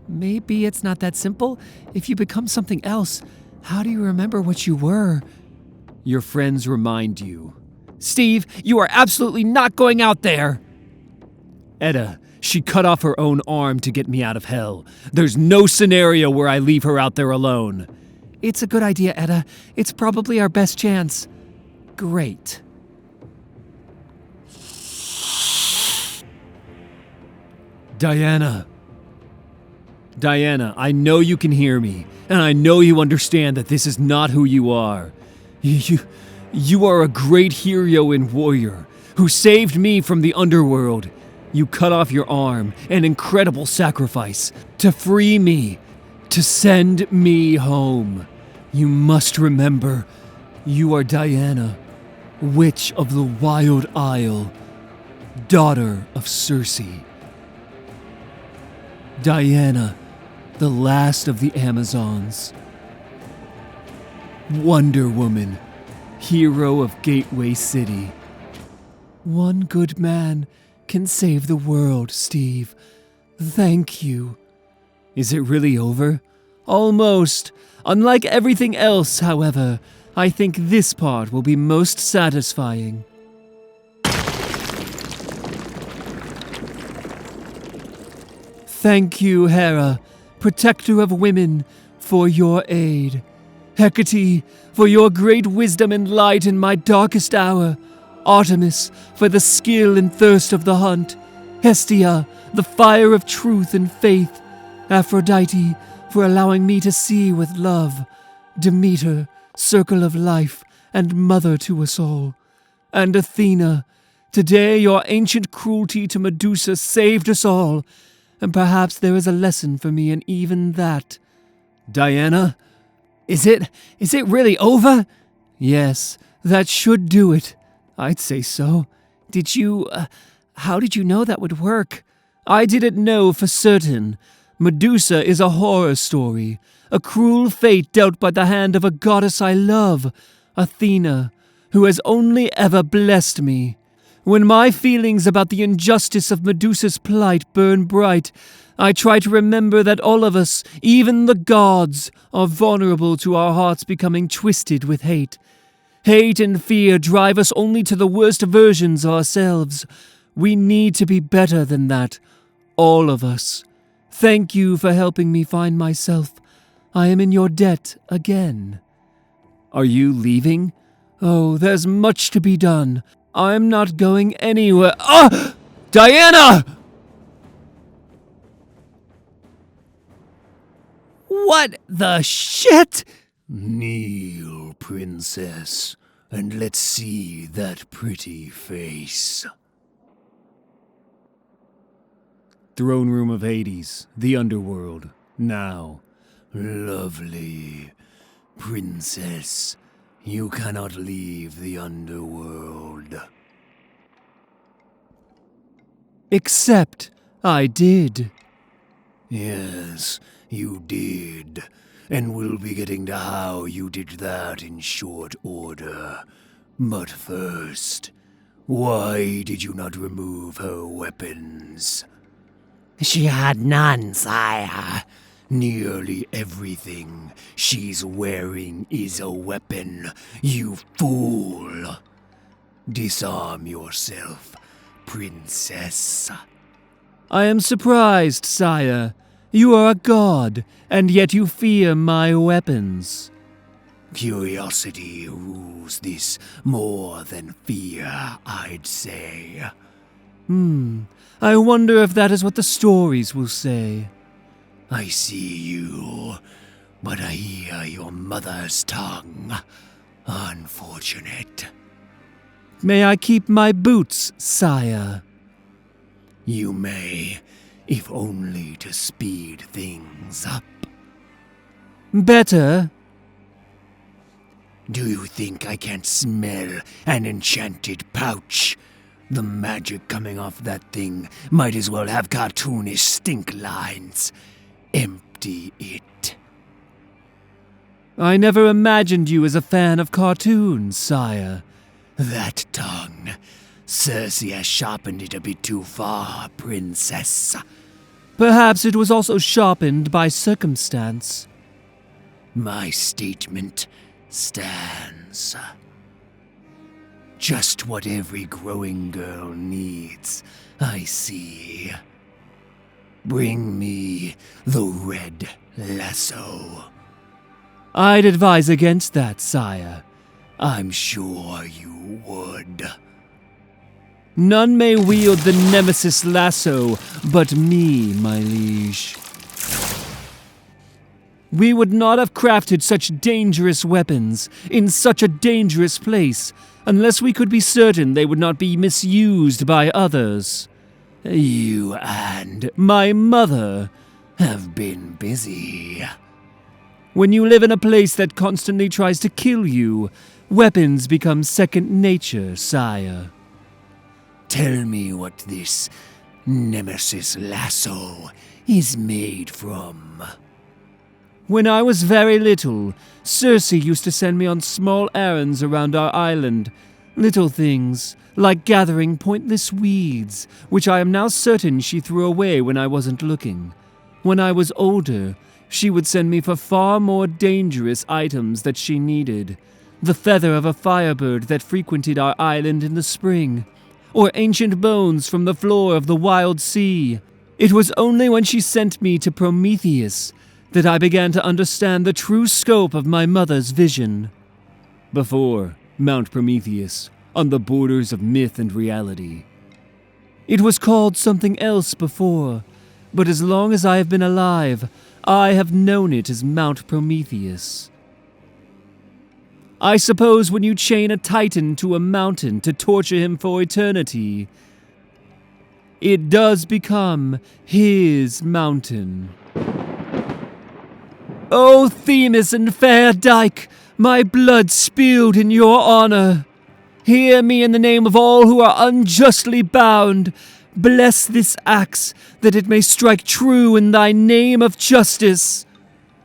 Maybe it's not that simple. If you become something else, how do you remember what you were? Your friends remind you. Steve, you are absolutely not going out there. Edda, she cut off her own arm to get me out of hell. There's no scenario where I leave her out there alone. It's a good idea, Edda. It's probably our best chance. Great. Diana, I know you can hear me, and I know you understand that this is not who you are. You are a great hero and warrior who saved me from the underworld. You cut off your arm, an incredible sacrifice, to free me, to send me home. You must remember, you are Diana, witch of the Wild Isle, daughter of Circe. Diana, the last of the Amazons. Wonder Woman, hero of Gateway City. One good man can save the world, Steve. Thank you. Is it really over? Almost. Unlike everything else, however, I think this part will be most satisfying. Thank you, Hera, protector of women, for your aid. Hecate, for your great wisdom and light in my darkest hour. Artemis, for the skill and thirst of the hunt. Hestia, the fire of truth and faith. Aphrodite, for allowing me to see with love. Demeter, circle of life and mother to us all. And Athena, Today your ancient cruelty to Medusa saved us all, and perhaps there is a lesson for me in even that. Diana? Is it really over? Yes, that should do it. I'd say so. Did you, how did you know that would work? I didn't know for certain. Medusa is a horror story, a cruel fate dealt by the hand of a goddess I love, Athena, who has only ever blessed me. When my feelings about the injustice of Medusa's plight burn bright, I try to remember that all of us, even the gods, are vulnerable to our hearts becoming twisted with hate. Hate and fear drive us only to the worst versions of ourselves. We need to be better than that, all of us. Thank you for helping me find myself. I am in your debt again. Are you leaving? Oh, there's much to be done. I'm not going anywhere. Ah! Diana! What the shit? Kneel, princess, and let's see that pretty face. Throne room of Hades, the underworld, now. Lovely. Princess, you cannot leave the underworld. Except I did. Yes, you did. And we'll be getting to how you did that in short order. But first, why did you not remove her weapons? She had none, sire. Nearly everything she's wearing is a weapon, you fool. Disarm yourself, princess. I am surprised, sire. You are a god, and yet you fear my weapons. Curiosity rules this more than fear, I'd say. I wonder if that is what the stories will say. I see you, but I hear your mother's tongue. Unfortunate. May I keep my boots, sire? You may, if only to speed things up. Better? Do you think I can't smell an enchanted pouch? The magic coming off that thing might as well have cartoonish stink lines. Empty it. I never imagined you as a fan of cartoons, sire. That tongue. Circe has sharpened it a bit too far, princess. Perhaps it was also sharpened by circumstance. My statement stands. Just what every growing girl needs, I see. Bring me the red lasso. I'd advise against that, sire. I'm sure you would. None may wield the Nemesis lasso but me, my liege. We would not have crafted such dangerous weapons in such a dangerous place unless we could be certain they would not be misused by others. You and My mother. have been busy. When you live in a place that constantly tries to kill you, weapons become second nature, sire. Tell me what this Nemesis lasso is made from. When I was very little, Circe used to send me on small errands around our island. Little things, like gathering pointless weeds, which I am now certain she threw away when I wasn't looking. When I was older, she would send me for far more dangerous items that she needed. The feather of a firebird that frequented our island in the spring, or ancient bones from the floor of the wild sea. It was only when she sent me to Prometheus that I began to understand the true scope of my mother's vision. Before Mount Prometheus, on the borders of myth and reality. It was called something else before, but as long as I have been alive, I have known it as Mount Prometheus. I suppose when you chain a titan to a mountain to torture him for eternity, it does become his mountain. O Themis and fair Dyke, my blood spilled in your honor. Hear me in the name of all who are unjustly bound. Bless this axe, that it may strike true in thy name of justice.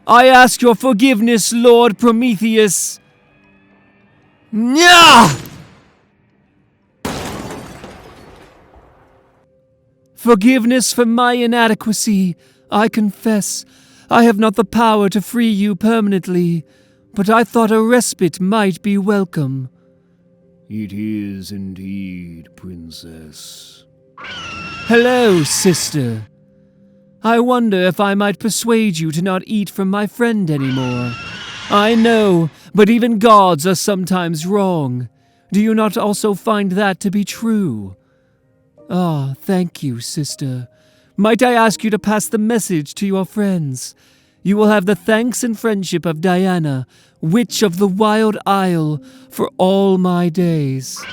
I ask your forgiveness, Lord Prometheus. Nyah! Forgiveness for my inadequacy. I confess, I have not the power to free you permanently, but I thought a respite might be welcome. It is indeed, Princess. Hello, sister. I wonder if I might persuade you to not eat from my friend anymore. I know, but even gods are sometimes wrong. Do you not also find that to be true? Ah, thank you, sister. Might I ask you to pass the message to your friends? You will have the thanks and friendship of Diana, Witch of the Wild Isle, for all my days.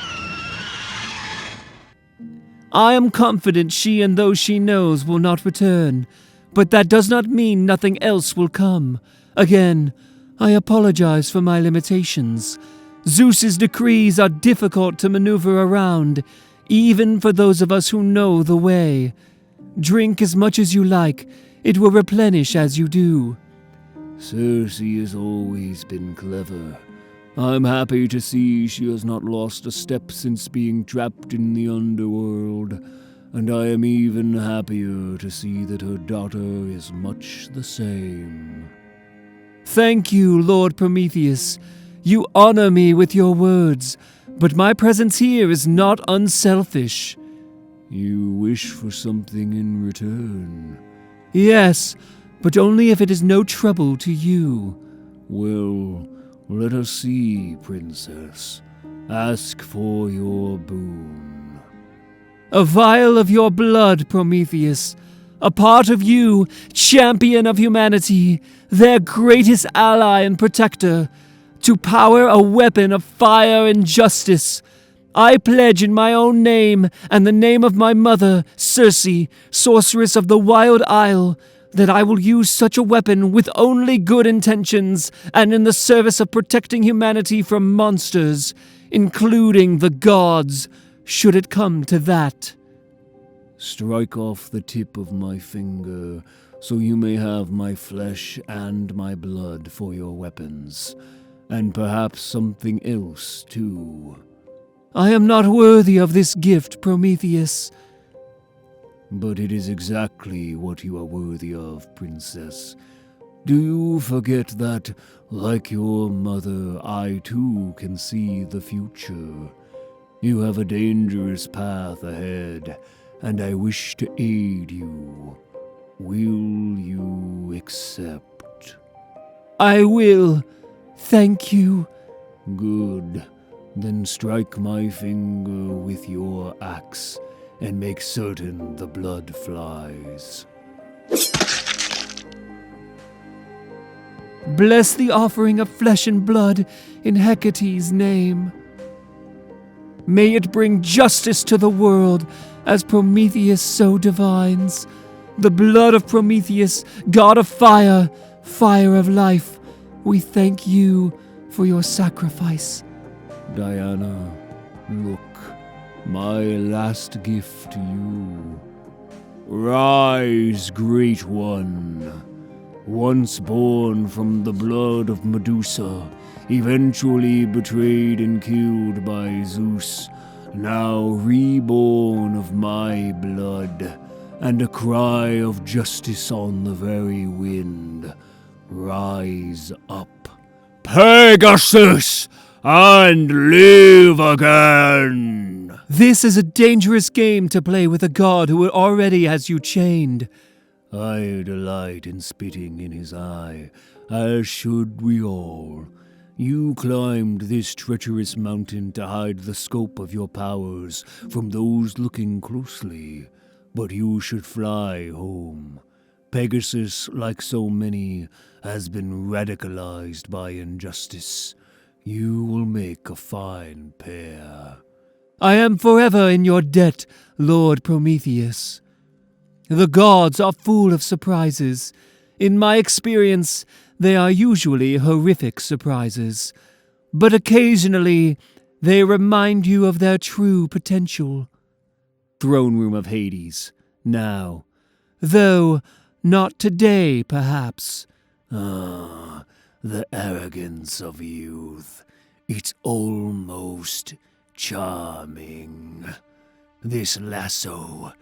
I am confident she and those she knows will not return, but that does not mean nothing else will come. Again, I apologize for my limitations. Zeus's decrees are difficult to maneuver around, even for those of us who know the way. Drink as much as you like. It will replenish as you do. Circe has always been clever. I'm happy to see she has not lost a step since being trapped in the underworld, and I am even happier to see that her daughter is much the same. Thank you, Lord Prometheus. You honor me with your words, but my presence here is not unselfish. You wish for something in return? Yes, but only if it is no trouble to you. Well, let us see, Princess. Ask for your boon. A vial of your blood, Prometheus. A part of you, champion of humanity, their greatest ally and protector, to power a weapon of fire and justice. I pledge in my own name and the name of my mother, Circe, sorceress of the Wild Isle, that I will use such a weapon with only good intentions and in the service of protecting humanity from monsters, including the gods, should it come to that. Strike off the tip of my finger, so you may have my flesh and my blood for your weapons, and perhaps something else, too. I am not worthy of this gift, Prometheus. But it is exactly what you are worthy of, Princess. Do you forget that, like your mother, I too can see the future? You have a dangerous path ahead, and I wish to aid you. Will you accept? I will. Thank you. Good. Then strike my finger with your axe, and make certain the blood flies. Bless the offering of flesh and blood in Hecate's name. May it bring justice to the world, as Prometheus so divines. The blood of Prometheus, god of fire, fire of life, we thank you for your sacrifice. Diana, look, my last gift to you. Rise, great one. Once born from the blood of Medusa, eventually betrayed and killed by Zeus, now reborn of my blood, and a cry of justice on the very wind. Rise up, Pegasus, and live again! This is a dangerous game to play with a god who already has you chained. I delight in spitting in his eye, as should we all. You climbed this treacherous mountain to hide the scope of your powers from those looking closely, but you should fly home. Pegasus, like so many, has been radicalized by injustice. You will make a fine pair. I am forever in your debt, Lord Prometheus. The gods are full of surprises. In my experience, they are usually horrific surprises, but occasionally they remind you of their true potential. Throne room of Hades, now. Though not today, perhaps. Ah, the arrogance of youth. It's almost charming. This lasso,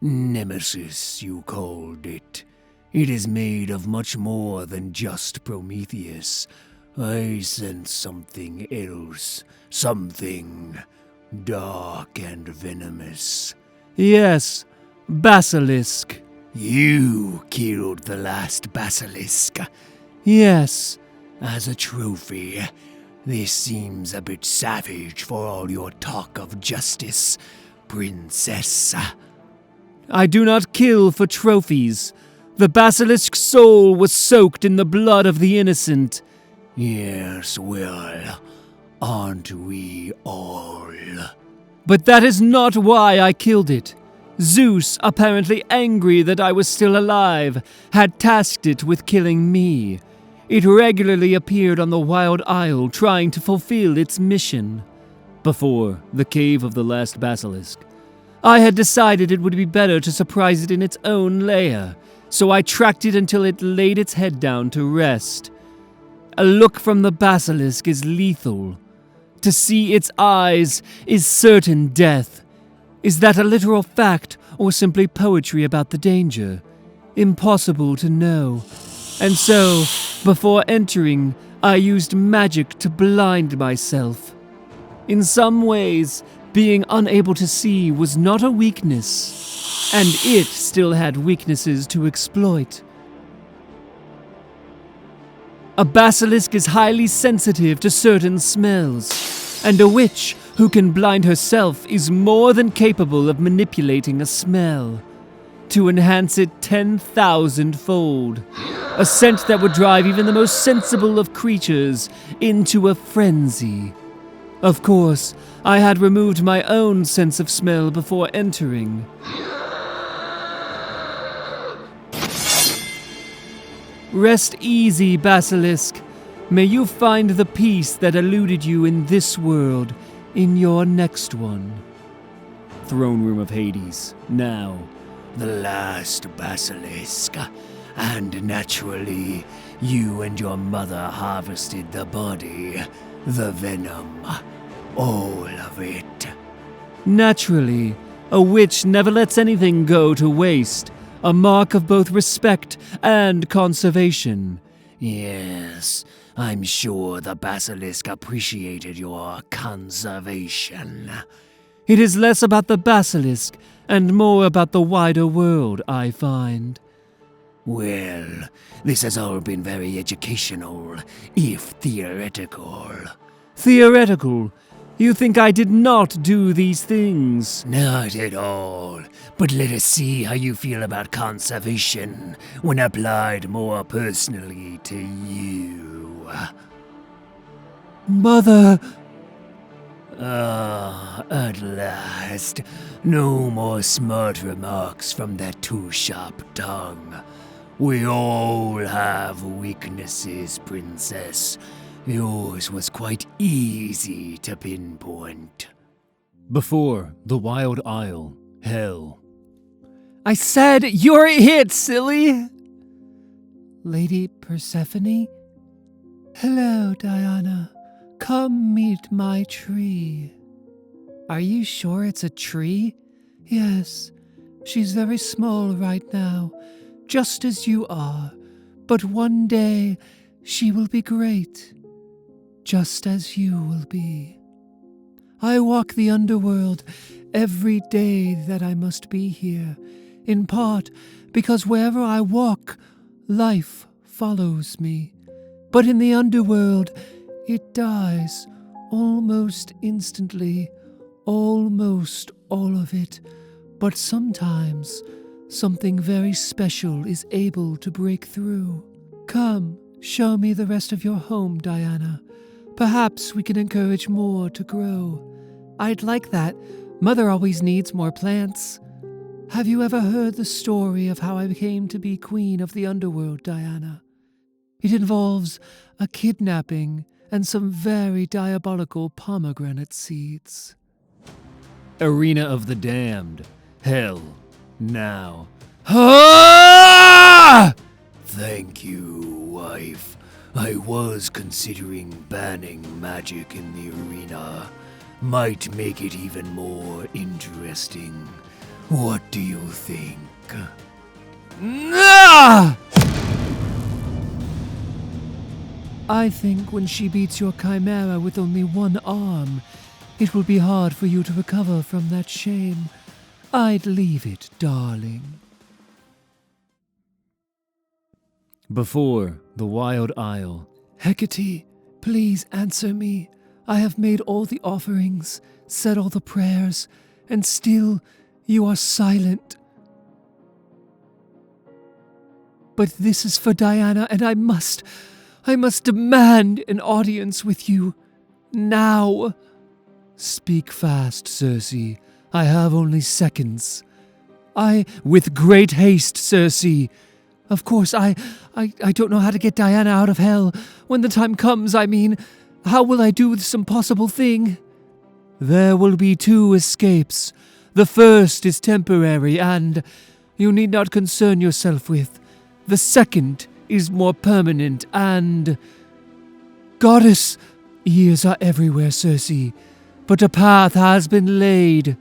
Nemesis you called it. It is made of much more than just Prometheus. I sense something else, something dark and venomous. Yes, basilisk. You killed the last basilisk. Yes. As a trophy, this seems a bit savage for all your talk of justice, princess. I do not kill for trophies. The basilisk's soul was soaked in the blood of the innocent. Yes, well, aren't we all? But that is not why I killed it. Zeus, apparently angry that I was still alive, had tasked it with killing me. It regularly appeared on the Wild Isle trying to fulfill its mission. Before the cave of the last basilisk, I had decided it would be better to surprise it in its own lair, so I tracked it until it laid its head down to rest. A look from the basilisk is lethal. To see its eyes is certain death. Is that a literal fact or simply poetry about the danger? Impossible to know. And so, before entering, I used magic to blind myself. In some ways, being unable to see was not a weakness, and it still had weaknesses to exploit. A basilisk is highly sensitive to certain smells, and a witch who can blind herself is more than capable of manipulating a smell to enhance it 10,000-fold. A scent that would drive even the most sensible of creatures into a frenzy. Of course, I had removed my own sense of smell before entering. Rest easy, basilisk. May you find the peace that eluded you in this world, in your next one. Throne room of Hades, now. The last basilisk. And naturally, you and your mother harvested the body, the venom, all of it. Naturally, a witch never lets anything go to waste, a mark of both respect and conservation. Yes, I'm sure the basilisk appreciated your conservation. It is less about the basilisk and more about the wider world, I find. Well, this has all been very educational, if theoretical. Theoretical? You think I did not do these things? Not at all. But let us see how you feel about conservation when applied more personally to you. Mother... Ah, at last. No more smart remarks from that too-sharp tongue. We all have weaknesses, princess. Yours was quite easy to pinpoint. Before the Wild Isle, hell. I said you're it, silly! Lady Persephone? Hello, Diana. Come meet my tree. Are you sure it's a tree? Yes. She's very small right now, just as you are. But one day, she will be great, just as you will be. I walk the underworld every day that I must be here, in part because wherever I walk, life follows me. But in the underworld, it dies almost instantly, almost all of it. But sometimes, something very special is able to break through. Come, show me the rest of your home, Diana. Perhaps we can encourage more to grow. I'd like that. Mother always needs more plants. Have you ever heard the story of how I came to be queen of the underworld, Diana? It involves a kidnapping and some very diabolical pomegranate seeds. Arena of the Damned. Hell. Now. Ah! Thank you, wife. I was considering banning magic in the arena. Might make it even more interesting. What do you think? Ah! I think when she beats your chimera with only one arm, it will be hard for you to recover from that shame. I'd leave it, darling. Before the Wild Isle. Hecate, please answer me. I have made all the offerings, said all the prayers, and still you are silent. But this is for Diana, and I must demand an audience with you. Now. Speak fast, Circe. I have only seconds. With great haste, Circe. Of course, I don't know how to get Diana out of hell. When the time comes, I mean, how will I do this impossible thing? There will be 2 escapes. The first is temporary, and you need not concern yourself with. The second is more permanent, and... Goddess, ears are everywhere, Circe, but a path has been laid.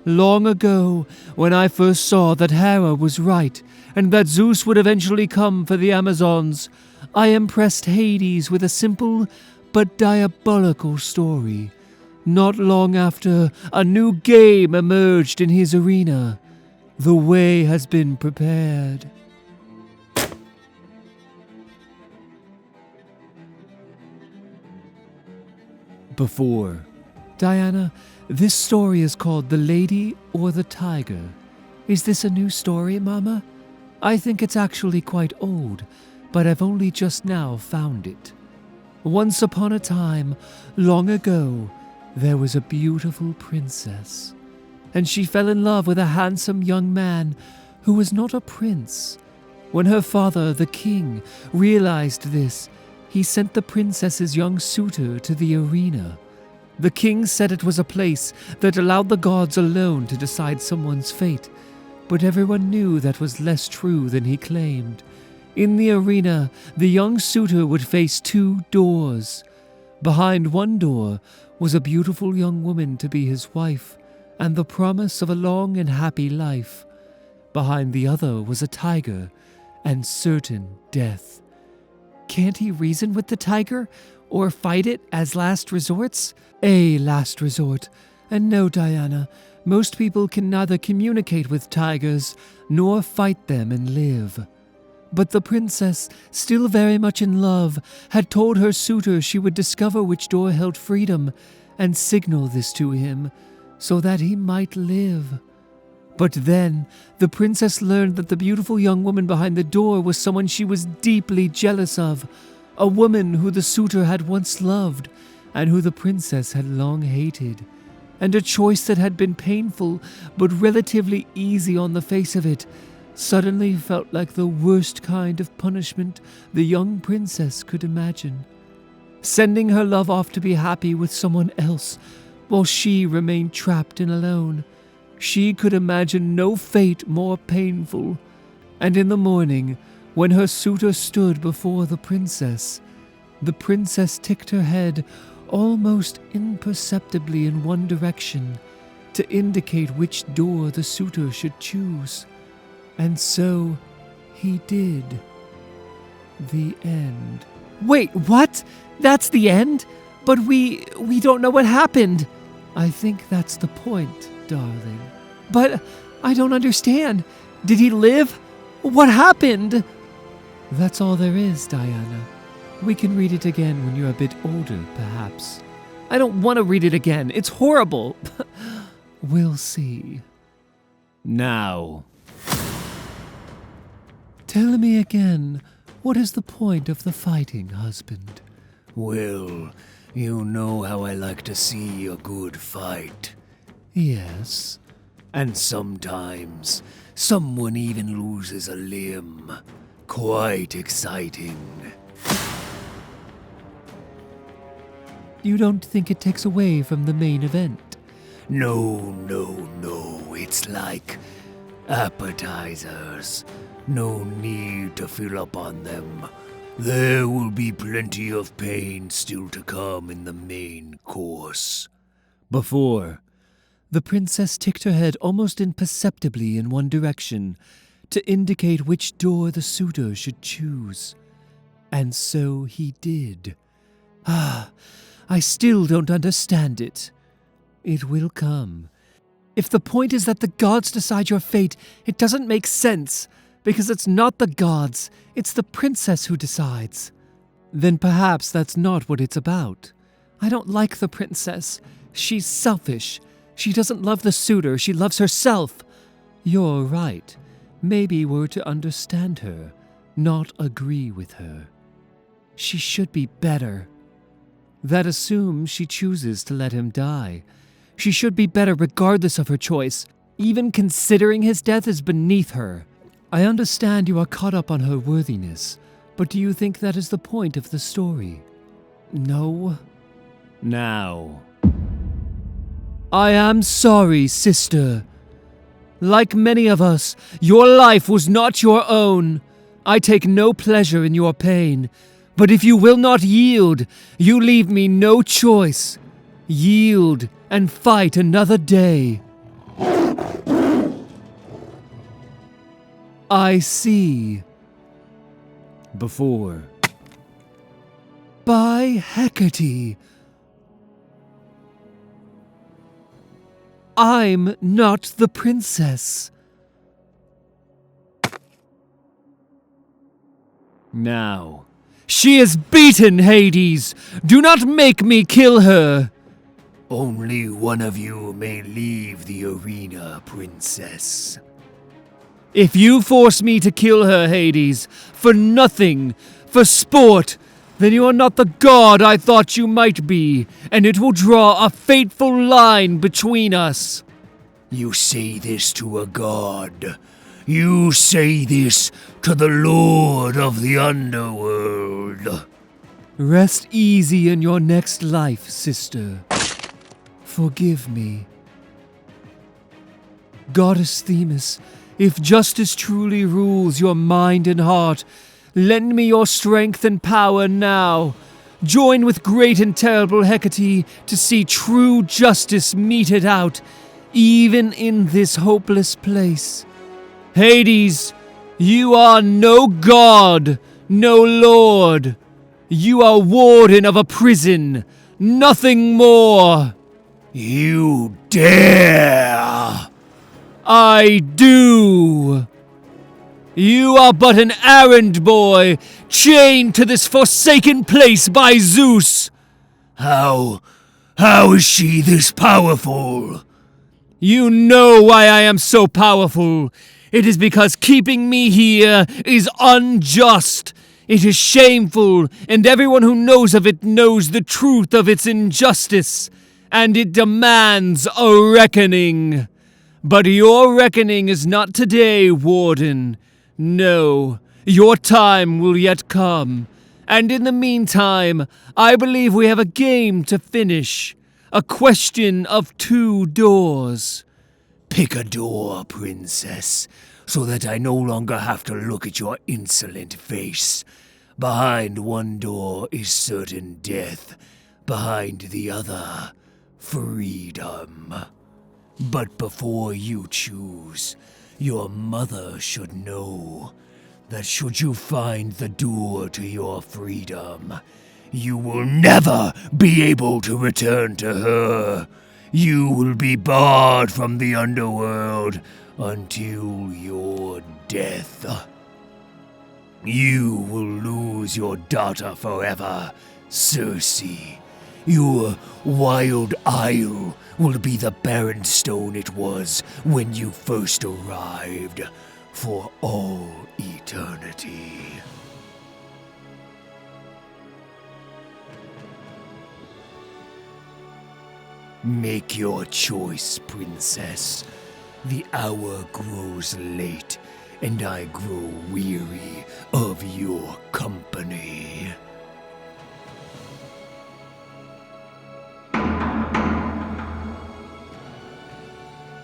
Long ago, when I first saw that Hera was right, and that Zeus would eventually come for the Amazons, I impressed Hades with a simple but diabolical story. Not long after, a new game emerged in his arena. The way has been prepared. Before. Diana, this story is called The Lady or the Tiger. Is this a new story, Mama? I think it's actually quite old, but I've only just now found it. Once upon a time, long ago, there was a beautiful princess, and she fell in love with a handsome young man who was not a prince. When her father, the king, realized this, he sent the princess's young suitor to the arena. The king said it was a place that allowed the gods alone to decide someone's fate, but everyone knew that was less true than he claimed. In the arena, the young suitor would face 2 doors. Behind one door was a beautiful young woman to be his wife, and the promise of a long and happy life. Behind the other was a tiger, and certain death. Can't he reason with the tiger, or fight it as last resorts? A last resort. And no, Diana, most people can neither communicate with tigers, nor fight them and live. But the princess, still very much in love, had told her suitor she would discover which door held freedom, and signal this to him, so that he might live. But then, the princess learned that the beautiful young woman behind the door was someone she was deeply jealous of, a woman who the suitor had once loved, and who the princess had long hated. And a choice that had been painful, but relatively easy on the face of it, suddenly felt like the worst kind of punishment the young princess could imagine. Sending her love off to be happy with someone else, while she remained trapped and alone. She could imagine no fate more painful. And in the morning, when her suitor stood before the princess ticked her head almost imperceptibly in one direction to indicate which door the suitor should choose. And so he did. The end. Wait, what? That's the end? But we don't know what happened. I think that's the point, darling. But I don't understand. Did he live? What happened? That's all there is, Diana. We can read it again when you're a bit older, perhaps. I don't want to read it again. It's horrible. We'll see. Now. Tell me again, what is the point of the fighting, husband? Well, you know how I like to see a good fight. Yes. And sometimes, someone even loses a limb. Quite exciting. You don't think it takes away from the main event? No. It's like appetizers. No need to fill up on them. There will be plenty of pain still to come in the main course. Before, the princess ticked her head almost imperceptibly in one direction to indicate which door the suitor should choose. And so he did. I still don't understand it. It will come. If the point is that the gods decide your fate, it doesn't make sense, because it's not the gods, it's the princess who decides. Then perhaps that's not what it's about. I don't like the princess. She's selfish. She doesn't love the suitor, she loves herself. You're right. Maybe we're to understand her, not agree with her. She should be better. That assumes she chooses to let him die. She should be better regardless of her choice. Even considering his death is beneath her. I understand you are caught up on her worthiness, but do you think that is the point of the story? No? Now. I am sorry, sister. Like many of us, your life was not your own. I take no pleasure in your pain, but if you will not yield, you leave me no choice. Yield and fight another day. I see. Before. By Hecate. I'm not the princess. Now. She is beaten, Hades! Do not make me kill her! Only one of you may leave the arena, princess. If you force me to kill her, Hades, for nothing, for sport, then you are not the god I thought you might be, and it will draw a fateful line between us. You say this to a god. You say this to the Lord of the Underworld. Rest easy in your next life, sister. Forgive me. Goddess Themis, if justice truly rules your mind and heart, lend me your strength and power now. Join with great and terrible Hecate to see true justice meted out, even in this hopeless place. Hades, you are no god, no lord. You are warden of a prison, nothing more. You dare! I do. You are but an errand boy, chained to this forsaken place by Zeus. How is she this powerful? You know why I am so powerful. It is because keeping me here is unjust. It is shameful, and everyone who knows of it knows the truth of its injustice, and it demands a reckoning. But your reckoning is not today, Warden. No, your time will yet come. And in the meantime, I believe we have a game to finish. A question of 2 doors. Pick a door, princess, so that I no longer have to look at your insolent face. Behind one door is certain death. Behind the other, freedom. But before you choose, your mother should know that should you find the door to your freedom, you will never be able to return to her. You will be barred from the underworld until your death. You will lose your daughter forever, Circe. Your wild isle will be the barren stone it was when you first arrived, for all eternity. Make your choice, princess. The hour grows late, and I grow weary of your company.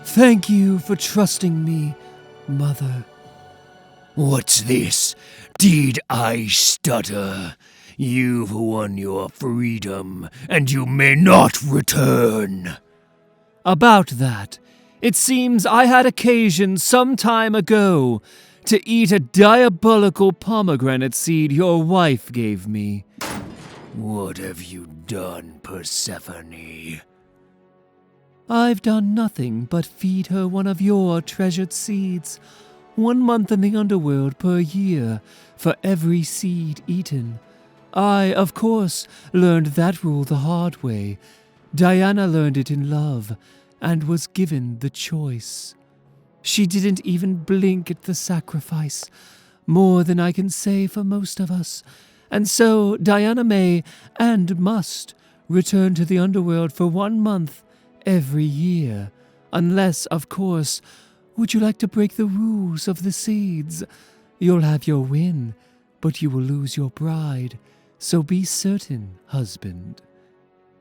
Thank you for trusting me, Mother. What's this? Did I stutter? You've won your freedom, and you may not return. About that, it seems I had occasion some time ago to eat a diabolical pomegranate seed your wife gave me. What have you done, Persephone? I've done nothing but feed her one of your treasured seeds, 1 month in the underworld per year for every seed eaten. I, of course, learned that rule the hard way. Diana learned it in love and was given the choice. She didn't even blink at the sacrifice, more than I can say for most of us. And so Diana may, and must, return to the underworld for 1 month every year. Unless, of course, would you like to break the rules of the seeds? You'll have your win, but you will lose your bride. So be certain, husband.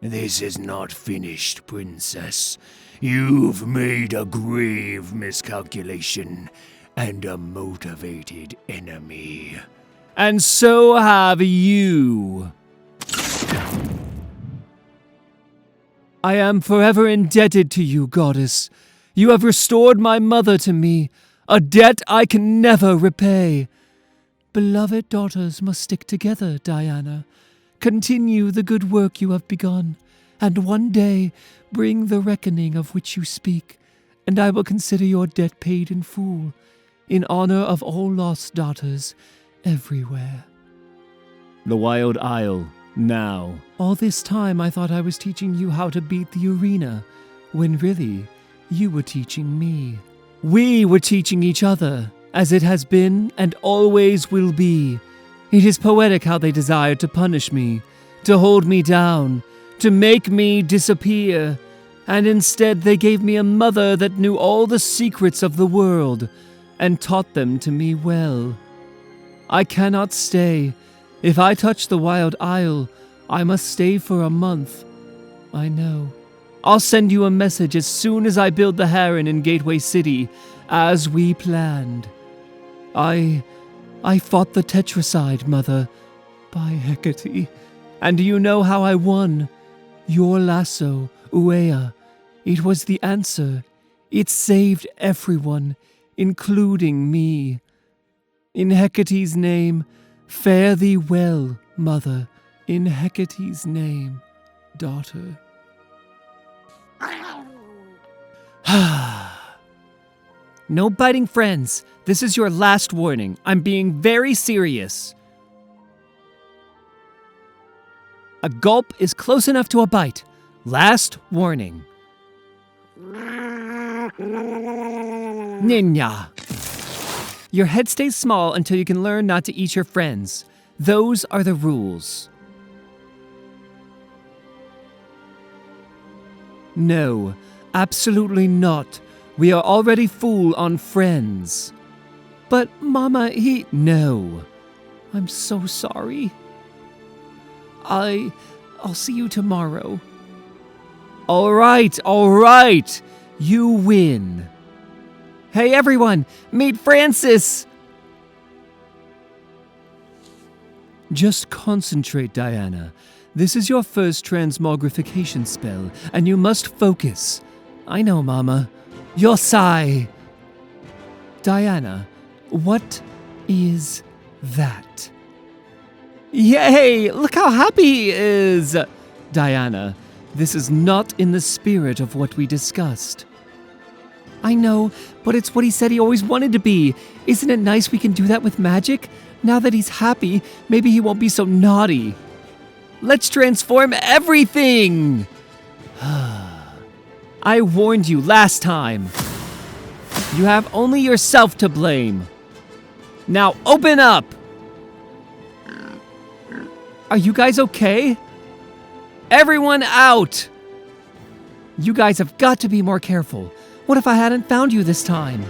This is not finished, princess. You've made a grave miscalculation and a motivated enemy. And so have you. I am forever indebted to you, goddess. You have restored my mother to me, a debt I can never repay. Beloved daughters must stick together, Diana. Continue the good work you have begun, and one day bring the reckoning of which you speak, and I will consider your debt paid in full, in honor of all lost daughters everywhere. The Wild Isle, now. All this time I thought I was teaching you how to beat the arena, when really you were teaching me. We were teaching each other, as it has been and always will be. It is poetic how they desired to punish me, to hold me down, to make me disappear, and instead they gave me a mother that knew all the secrets of the world, and taught them to me well. I cannot stay. If I touch the Wild Isle, I must stay for a month. I know. I'll send you a message as soon as I build the Heron in Gateway City, as we planned. I fought the tetracide, Mother, by Hecate. And do you know how I won? Your lasso, Uea. It was the answer. It saved everyone, including me. In Hecate's name, fare thee well, Mother. In Hecate's name, daughter. No biting friends. This is your last warning. I'm being very serious. A gulp is close enough to a bite. Last warning. Ninya. Your head stays small until you can learn not to eat your friends. Those are the rules. No, absolutely not. We are already full on friends. But Mama, No. I'm so sorry. I'll see you tomorrow. All right. You win. Hey everyone, meet Francis! Just concentrate, Diana. This is your first transmogrification spell, and you must focus. I know, Mama. You'll sigh. Diana, what is that? Yay! Look how happy he is! Diana, this is not in the spirit of what we discussed. I know, but it's what he said he always wanted to be. Isn't it nice we can do that with magic? Now that he's happy, maybe he won't be so naughty. Let's transform everything! I warned you last time. You have only yourself to blame. Now open up! Are you guys okay? Everyone out! You guys have got to be more careful. What if I hadn't found you this time?